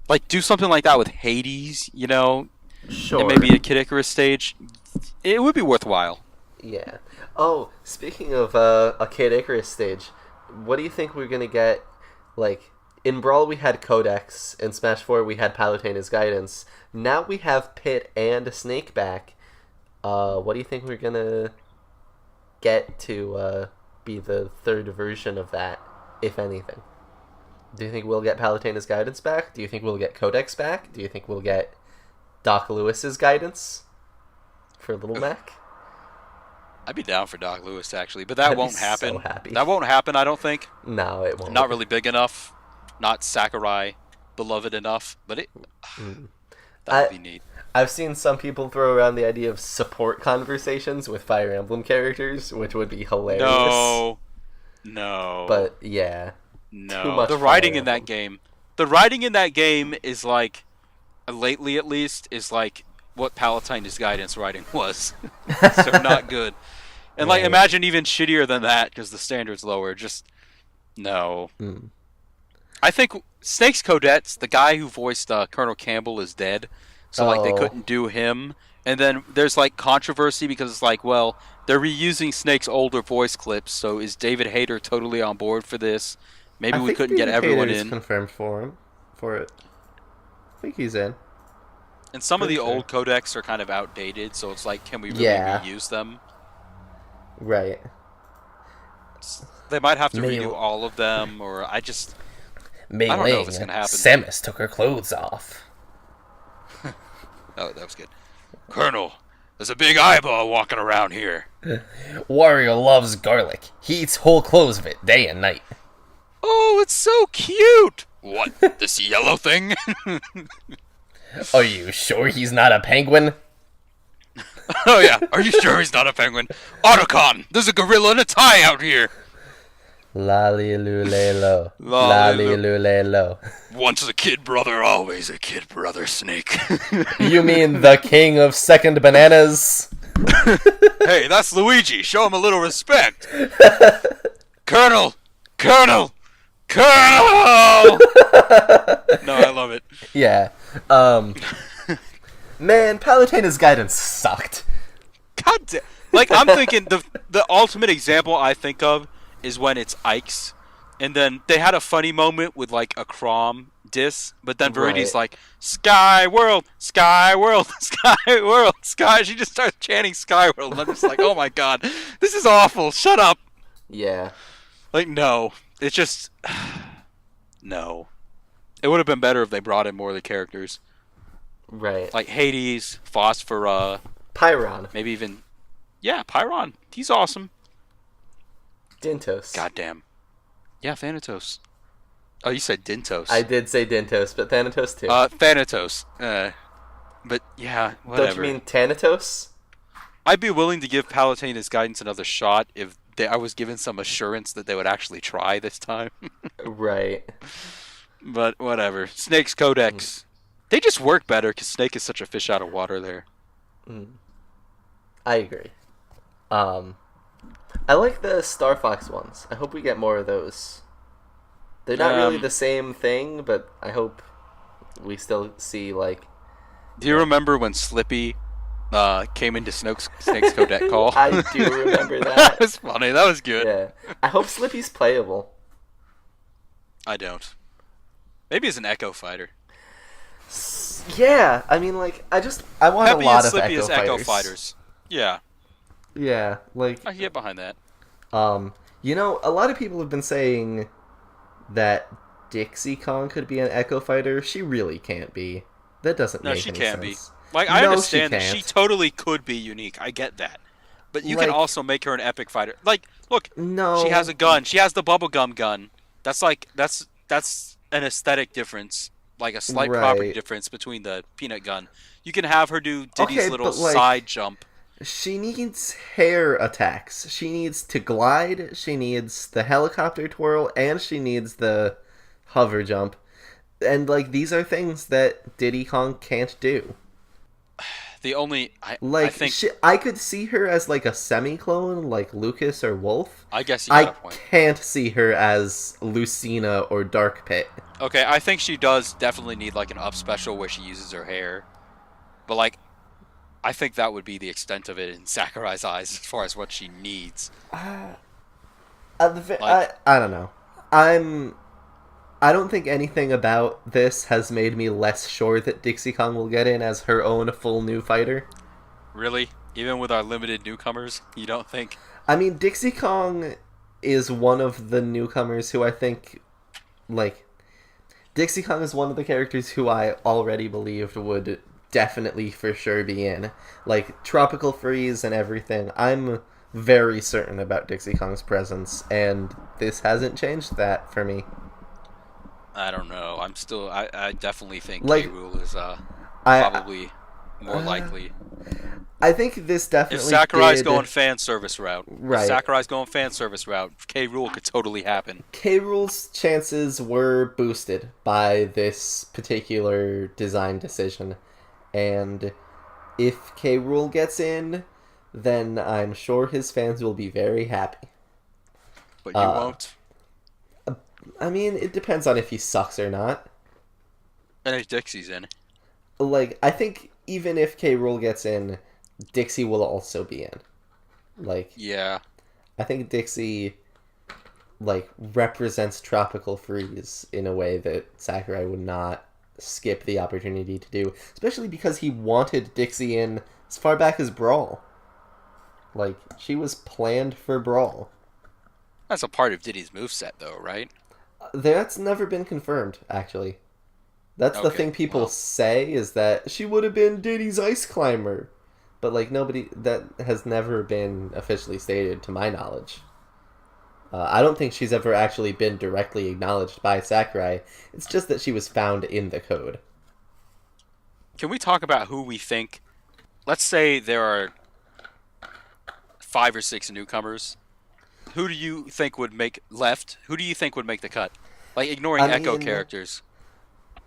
Like do something like that with Hades, and Sure. maybe a Kid Icarus stage. It would be worthwhile. Yeah. Oh, speaking of a Kid Icarus stage, what do you think we're gonna get? Like in Brawl, we had Codex. In Smash 4, we had Palutena's Guidance. Now we have Pit and Snake back. What do you think we're gonna get to be the third version of that, if anything? Do you think we'll get Palutena's Guidance back? Do you think we'll get Codex back? Do you think we'll get Doc Lewis's Guidance for Little Mac? I'd be down for Doc Lewis actually, but that I'd be won't so happen. happy. That won't happen. I don't think. No, it won't. Not really big enough. Not Sakurai beloved enough, but Mm. that would I be neat. I've seen some people throw around the idea of support conversations with Fire Emblem characters, which would be hilarious. No, no, But yeah, too no. much The Fire writing in that Emblem. game, the writing in that game is like, lately at least, is like what Palatine's Guidance writing was. So not good. And like, Right. imagine even shittier than that because the standard's lower. Just no. Mm. I think Snake's Codets, the guy who voiced Colonel Campbell, is dead. So like they Oh, couldn't do him. And then there's like controversy because it's like, well, they're reusing Snake's older voice clips. So is David Hayter totally on board for this? Maybe I we think couldn't get David everyone Hayter is in. confirmed for it. I think he's in. And some of Pretty the sure. old codecs are kind of outdated. So it's like, can we really Yeah, reuse them? right. They might have to Mei, redo all of them, or Mei I don't know if Ling, it's gonna happen. Samus took her clothes off. Oh, that was good. Colonel, there's a big eyeball walking around here. Wario loves garlic. He eats whole cloves of it day and night. Oh, it's so cute. What? This yellow thing? Are you sure he's not a penguin? Oh yeah. Are you sure he's not a penguin? Otacon, there's a gorilla in a tie out here. Lolly-lulelo. Lolly-lu- Lolly-lulelo. Once a kid brother, always a kid brother, Snake. You mean the king of second bananas? Hey, that's Luigi. Show him a little respect. Colonel! Colonel! Colonel! No, I love it. Yeah. Man, Palutena's Guidance sucked. God damn. Like, I'm thinking, the ultimate example I think of is when it's Ike's, and then they had a funny moment with, like, a Crom diss, but then Verity's Right. like, Sky World! Sky World! Sky World! Sky... She just starts chanting Sky World, and I'm just like, oh my god, this is awful, shut up! Yeah. Like, no. It's just... No. It would have been better if they brought in more of the characters. Right. Like Hades, Phosphora, Pyron. maybe even Pyron. He's awesome. Dintos. Goddamn. Yeah, Thanatos. Oh, you said I Dintos. did say Dintos, but Thanatos too. Thanatos. But yeah, Don't you whatever. mean Thanatos? I'd be willing to give Palutine's guidance another shot if I was given some assurance that they would actually try this time. Right. But whatever. Snake's Codex. They just work better because Snake is such a fish out of water there. I agree. Um, I like the Star Fox ones. I hope we get more of those. They're not really the same thing, but I hope we still see, like... Do you remember when Slippy came into Snake's Codec call? I do remember that. That was funny. That was good. Yeah. I hope Slippy's playable. I don't. Maybe as an Echo Fighter. Yeah, I mean, like, I want Peppy a lot and of Slippy as Echo fighters. Fighters. Yeah, Yeah, like, I can get behind that. you know, a lot of people have been saying that Dixie Kong could be an Echo Fighter. She really can't be. That doesn't No, make she any can't be. sense. Like, I No, understand she that she can't. totally could be unique. I get that. But you can Like- also make her an epic fighter. Like, look, No. she has a gun. She has the bubblegum gun. That's like that's an aesthetic difference, like a slight property Right. difference between the peanut gun. You can have her do Diddy's Okay, little but, like- side jump. She needs hair attacks. She needs to glide, she needs the helicopter twirl, and she needs the hover jump. And, like, these are things that Diddy Kong can't do. The only I Like, think I could see her as, like, a semi-clone, like Lucas or Wolf. I guess you got I a point. can't see her as Lucina or Dark Pit. Okay, I think she does definitely need like an up special where she uses her hair. But like I think that would be the extent of it in Sakurai's eyes as far as what she needs. I don't know. I don't think anything about this has made me less sure that Dixie Kong will get in as her own full new fighter. Really? Even with our limited newcomers, you don't think? I mean, Dixie Kong is one of the newcomers who I think, like, Dixie Kong is one of the characters who I already believed would definitely for sure be in. Like, Tropical Freeze and everything. I'm very certain about Dixie Kong's presence, and this hasn't changed that for me. I don't know. I definitely think Like, K. Rool is I probably more likely. I think this If definitely Sakurai's did... going fan service route, Right. If Sakurai's going fan service route, K. Rool could totally happen. K. Rool's chances were boosted by this particular design decision. And if K. Rool gets in, then I'm sure his fans will be very happy. But you won't. I mean, it depends on if he sucks or not. And if Dixie's in. Like, I think even if K. Rool gets in, Dixie will also be in. Like, Yeah. I think Dixie, like, represents Tropical Freeze in a way that Sakurai would not skip the opportunity to do. Especially because he wanted Dixie in as far back as Brawl. Like, she was planned for Brawl. That's a part of Diddy's moveset, though, right? That's never been confirmed, actually. That's the Okay, thing people well. say, is that she would have been Diddy's ice climber. But, like, nobody... That has never been officially stated, to my knowledge. I don't think she's ever actually been directly acknowledged by Sakurai. It's just that she was found in the code. Can we talk about who we think... Let's say there are 5 or 6 newcomers. Who do you think would make left? Who do you think would make the cut? Like, ignoring Echo mean, characters.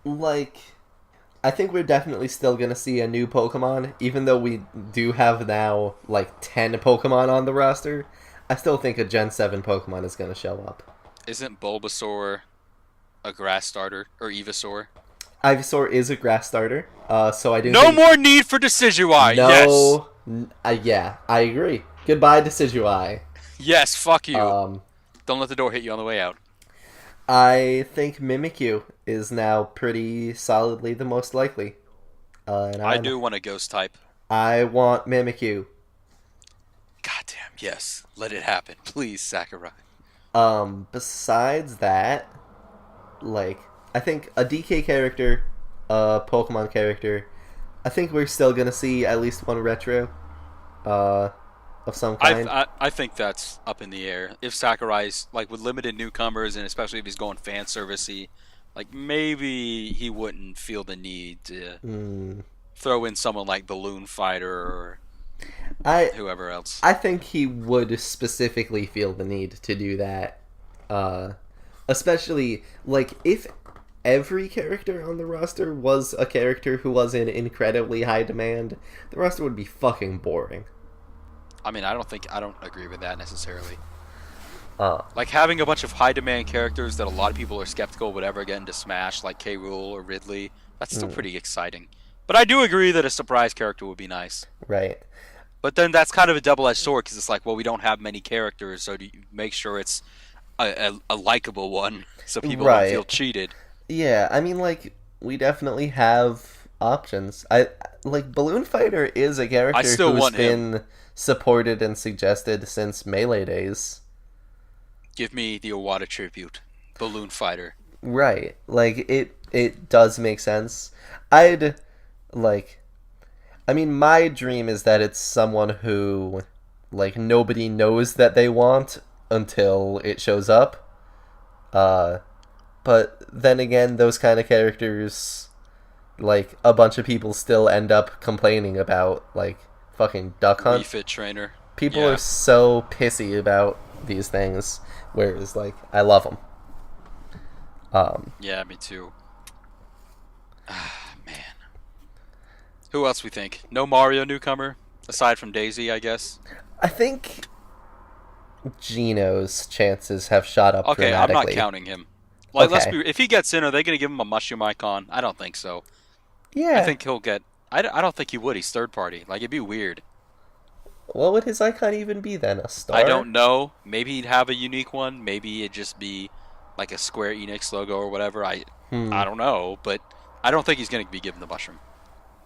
Like, I think we're definitely still gonna see a new Pokemon, even though we do have now, like, 10 Pokemon on the roster. I still think a Gen 7 Pokemon is gonna show up. Isn't Bulbasaur a grass starter? Or Evasaur? Ivysaur is a grass starter, so I do No think... more need for Decidueye! Yes! Yeah, I agree. Goodbye, Decidueye. Yes, fuck you. Um, Don't let the door hit you on the way out. I think Mimikyu is now pretty solidly the most likely. And I do want a ghost type. I want Mimikyu. Goddamn, yes. Let it happen. Please, Sakurai. Besides that, like, I think a DK character, a Pokemon character, I think we're still gonna see at least one retro, uh, of some kind. I think that's up in the air. If Sakurai's like with limited newcomers, and especially if he's going fan servicey, like maybe he wouldn't feel the need to Mm. throw in someone like Balloon Fighter or I whoever else. I think he would specifically feel the need to do that, uh, especially like if every character on the roster was a character who was in incredibly high demand, the roster would be fucking boring. I mean, I don't agree with that necessarily. Uh, Like having a bunch of high demand characters that a lot of people are skeptical would ever get into Smash, like K. Rool or Ridley. That's still pretty exciting. But I do agree that a surprise character would be nice. right. But then that's kind of a double-edged sword because it's like, well, we don't have many characters, so do you make sure it's a likable one so people don't feel Right. cheated. Yeah, I mean, like, we definitely have options. I like Balloon Fighter is a I character still who's want him. been supported and suggested since Melee days. Give me the Iwata tribute, Balloon Fighter. Right. Like it does make sense. I'd like I mean my dream is that it's someone who like nobody knows that they want until it shows up. Uh but then again those kind of characters like a bunch of people still end up complaining about like fucking Duck Hunt. Refit trainer. People are Yeah. so pissy about these things whereas like I love them. Yeah, me too. Ah, man. Who else we think? No Mario newcomer? Aside from Daisy, I guess. I think Gino's chances have shot up Okay, I'm not dramatically. counting him. Like, let's Okay. be. If he gets in, are they going to give him a mushroom icon? I don't think so. I Yeah. think he'll get. I don't think he would. He's third party. Like, it'd be weird. What would his icon even be then? A I star? don't know. Maybe he'd have a unique one. Maybe it'd just be like a Square Enix logo or whatever. Hmm. I don't know, but I don't think he's going to be given the mushroom.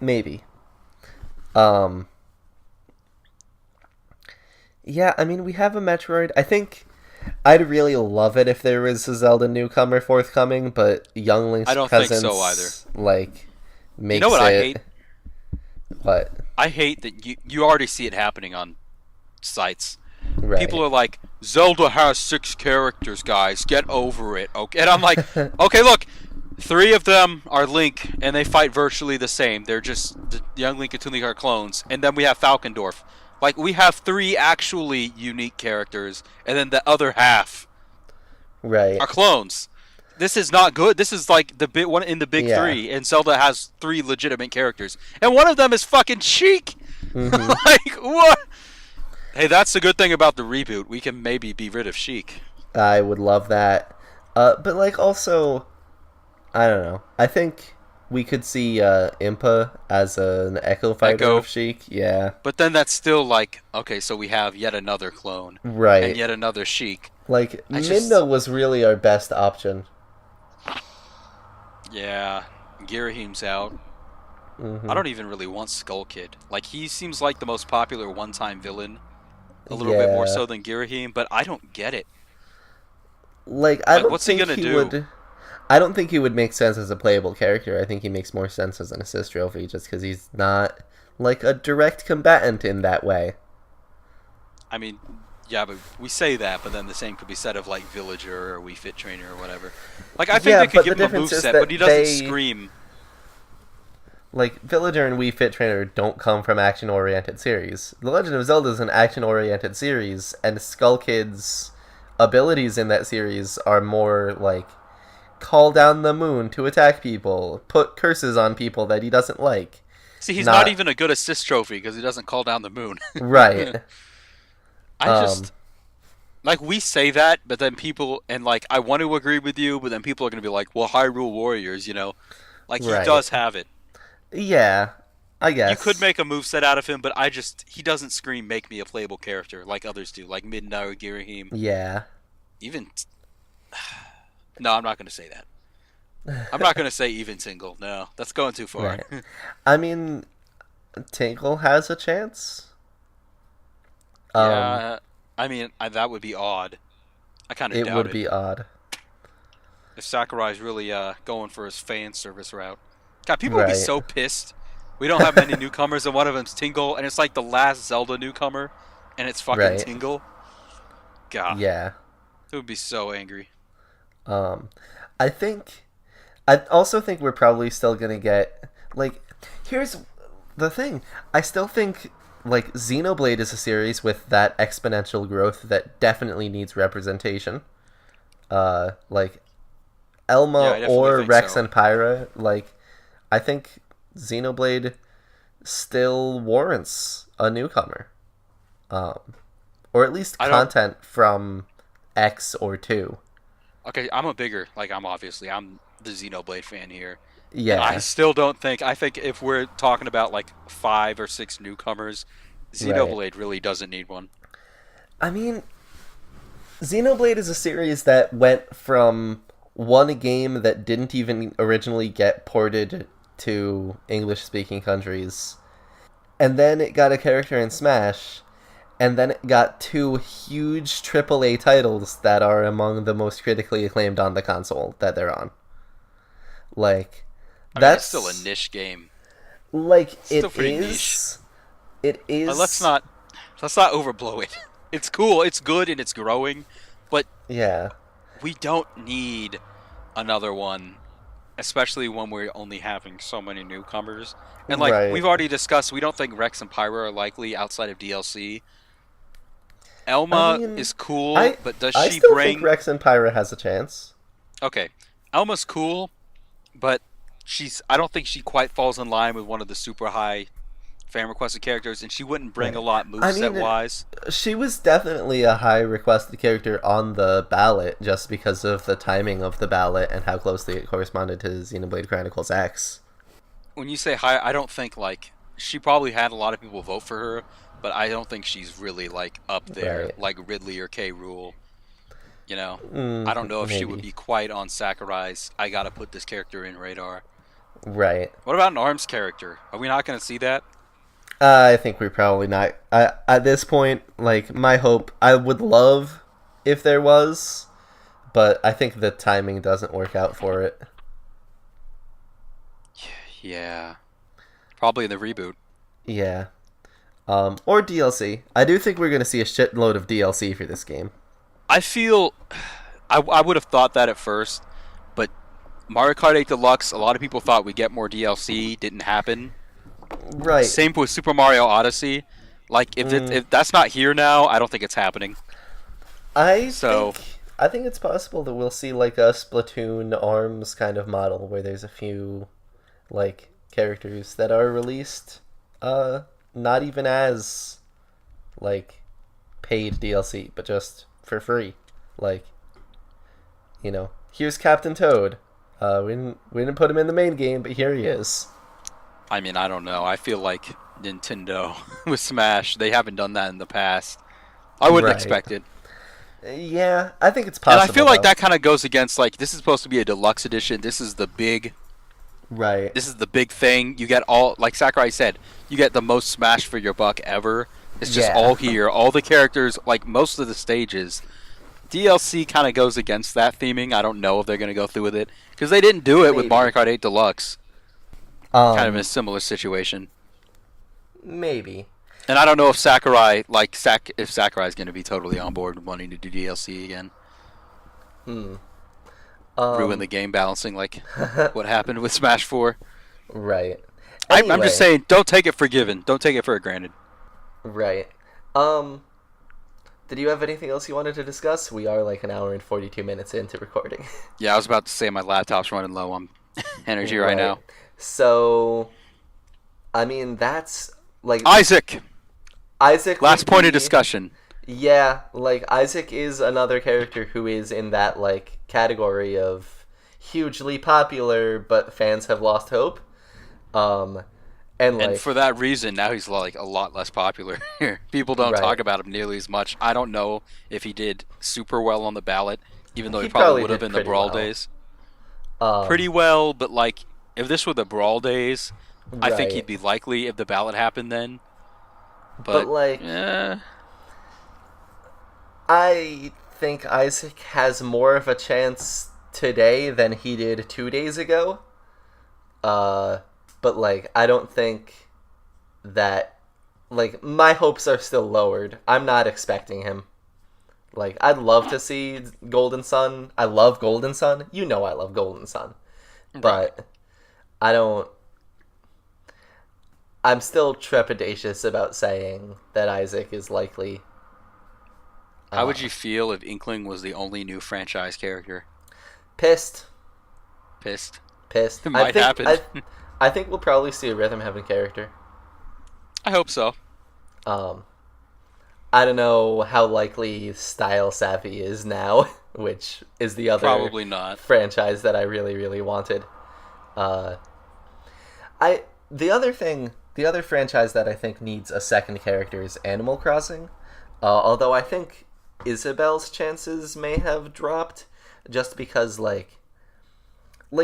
Maybe. Um. Yeah, I mean, we have a Metroid. I think I'd really love it if there was a Zelda newcomer forthcoming, but Young I Link's don't think so either. presence, like, You know makes what I hate? it. What? I hate that you already see it happening on sites. Right. People are like, Zelda has 6 characters, guys. Get over it. Okay, and I'm like, okay, look, 3 of them are Link, and they fight virtually the same. They're just the young Link and Toon Link are clones, and then we have Falkendorf. Like we have 3 actually unique characters, and then the other half Right. are clones. This is not good. This is like the big one in the big Yeah. 3, and Zelda has 3 legitimate characters, and one of them is fucking Sheik. Hmm. Like what? Hey, that's the good thing about the reboot. We can maybe be rid of Sheik. I would love that. But like also, I don't know. I think we could see Impa as an Echo Fighter Echo. of Sheik. Yeah. But then that's still like, okay, so we have yet another clone and Right. yet another Sheik. Like I just, Minna was really our best option. yeah, Girahim's out. Hmm. I don't even really want Skull Kid. Like, he seems like the most popular one-time villain, a little bit more Yeah. so than Girahim, but I don't get it. Like I Like, don't what's he think gonna he do? would. I don't think he would make sense as a playable character. I think he makes more sense as an assist trophy, just because he's not like a direct combatant in that way. I mean, yeah, but we say that, but then the same could be said of, like, Villager or Wii Fit Trainer or whatever. Like, I think Yeah, they could but give the him a difference is moveset, that but he doesn't they scream. like Villager and Wii Fit Trainer don't come from action-oriented series. The Legend of Zelda is an action-oriented series, and Skull Kid's abilities in that series are more like call down the moon to attack people, put curses on people that he doesn't like. See, he's not Not even a good assist trophy because he doesn't call down the moon. right. I Um, just like we say that, but then people and like I want to agree with you, but then people are gonna be like, "Well, Hyrule Warriors, you know, like he right. does have it. Yeah, I You could guess. make a moveset out of him, but he doesn't scream make me a playable character like others do, like Midna or Girahim. Yeah. Even no, I'm not gonna say that. I'm not gonna say even single. No, that's going too far. Right. I mean, Tinkle has a chance. Yeah, I mean that would be odd. I kind of It doubt would it. be odd. If Sakurai's really going for his fan service route. God, people would be Right. so pissed We don't have many newcomers, and one of them's Tingle, and it's like the last Zelda newcomer, and it's fucking Right. Tingle. God, Yeah. it would be so angry. Um, I think. I also think we're probably still gonna get like. Here's the thing. I still think like Xenoblade is a series with that exponential growth that definitely needs representation. Like Yeah, Elma I definitely or think Rex so. and Pyra. Like, I think Xenoblade still warrants a newcomer, um, or at least I don't. content from X or two. Okay, I'm obviously I'm the Xenoblade fan here, and I Yeah, still don't think. I think if we're talking about like 5 or 6 newcomers, right. Xenoblade really doesn't need one. I mean, Xenoblade is a series that went from one game that didn't even originally get ported to English speaking countries, and then it got a character in Smash, and then it got two huge AAA titles that are among the most critically acclaimed on the console that they're on. Like, I mean, it's still a that's niche game. like It's still it pretty niche. is. It But let's is. not let's not overblow it. It's cool, it's good, and it's growing, but Yeah. we don't need another one, especially when we're only having so many newcomers. And like Right. we've already discussed, we don't think Rex and Pyra are likely outside of DLC. I Elma mean, is cool, I but does I she still think bring? Rex and Pyra has a chance. Okay, Elma's cool, but I don't think she quite falls in line with one of the super high fan requested characters, and she wouldn't bring a Right. lot I moveset mean, wise. she was definitely a high requested character on the ballot just because of the timing of the ballot and how closely it corresponded to Xenoblade Chronicles X. When you say high, I don't think like she probably had a lot of people vote for her, but I don't think she's really like up there Right. like Ridley or K. Rule. You know, I don't Mm, know if she would maybe. be quite on Sakurai's I gotta put this character in radar. Right. What about an Arms character? Are we not going to see that? I think we're probably not. At this point, like, my hope, I would love if there was, but I think the timing doesn't work out for it. Yeah, probably in the reboot. Yeah. Or DLC. I do think we're going to see a shitload of DLC for this game. I feel I would have thought that at first, but Mario Kart 8 Deluxe, a lot of people thought we'd get more DLC. Didn't happen. Right. Same with Super Mario Odyssey. Like Mm, if that's not here now, I don't think it's happening. I So think I think it's possible that we'll see like a Splatoon Arms kind of model where there's a few like characters that are released not even as like paid DLC but just for free. Like, here's Captain Toad. We didn't put him in the main game, but here he is. I mean, I don't know. I feel like Nintendo with Smash, they haven't done that in the past. I wouldn't Right. expect it. Yeah, I think it's And I possible feel like though. that kind of goes against like this is supposed to be a deluxe edition. Right. This is the big thing. You get all like Sakurai said, you get the most Smash for your buck ever. It's just Yeah. all here, all the characters, like most of the stages. DLC kind of goes against that theming. I don't know if they're going to go through with it because they didn't do it with Maybe. Mario Kart 8 Deluxe. Kind of in a Um similar situation. maybe. And I don't know if Sakurai if Sakurai is going to be totally on board with wanting to do DLC again, Hmm. ruin the Um game balancing like what happened with Smash 4. right. I'm just Anyway, saying, don't take it for given. Don't take it for granted. right. Um did you have anything else you wanted to discuss? We are like an hour and 42 minutes into recording. Yeah, I was about to say my laptop's running low on energy right Right. now. So, I mean, that's like Isaac, Isaac last would point of be. discussion. Yeah, like Isaac is another character who is in that like category of hugely popular, but fans have lost hope. Um, and And like, for that reason, now he's like a lot less popular. People don't right, talk about him nearly as much. I don't know if he did super well on the ballot, even though he he probably probably would have did in the pretty Brawl well. days. Pretty Um, well, but like if this were the Brawl days, I think right, he'd be likely if the ballot happened then. but But like, eh, I think Isaac has more of a chance today than he did 2 days ago. Uh, but like I don't think that like my hopes are still lowered. I'm not expecting him. Like I'd love to see Golden Sun. I love Golden Sun. You know I love Golden Sun. But Right. I don't I'm still trepidatious about saying that Isaac is likely. How would you feel if Inkling was the only new franchise character? Pissed. Pissed. Pissed. It might happen. I think we'll probably see a Rhythm Heaven character. I hope so. Um, I don't know how likely Style Savvy is now, which is the other Probably not. franchise that I really, really wanted. Uh, the other franchise that I think needs a second character is Animal Crossing. Although I think Isabel's chances may have dropped, just because like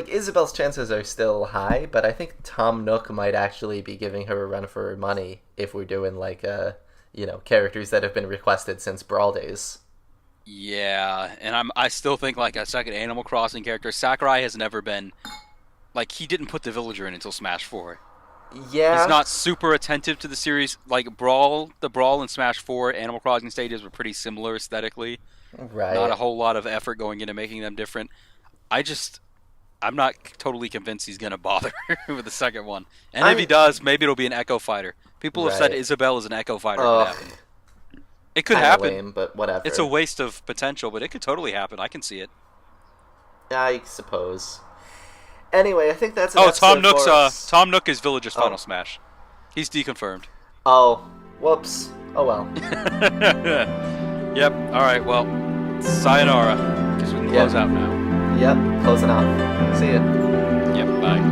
Isabel's chances are still high, but I think Tom Nook might actually be giving her a run for her money if we're doing like characters that have been requested since Brawl days. Yeah, and I still think like a second Animal Crossing character. Sakurai has never been like he didn't put the villager in until Smash 4. He's Yeah, not super attentive to the series. Like the Brawl and Smash 4 Animal Crossing stages were pretty similar aesthetically. Not right. a whole lot of effort going into making them different. I just I'm not totally convinced he's gonna bother with the second one. And if he I'm does, maybe it'll be an Echo Fighter. People have said right. Isabel is an Echo Fighter could Ugh, happen. It could kind of happen. lame, but It's a whatever. waste of potential, but it could totally happen. I can see it. I suppose. Anyway, I think that's an Oh, episode for us. Tom Nook is Villager's Oh, Final Smash. He's deconfirmed. oh, whoops. Oh well. Yep. All right. Well, sayonara. Guess we can close Yep. out now. Yep. Closing out. See ya. Yep. Bye.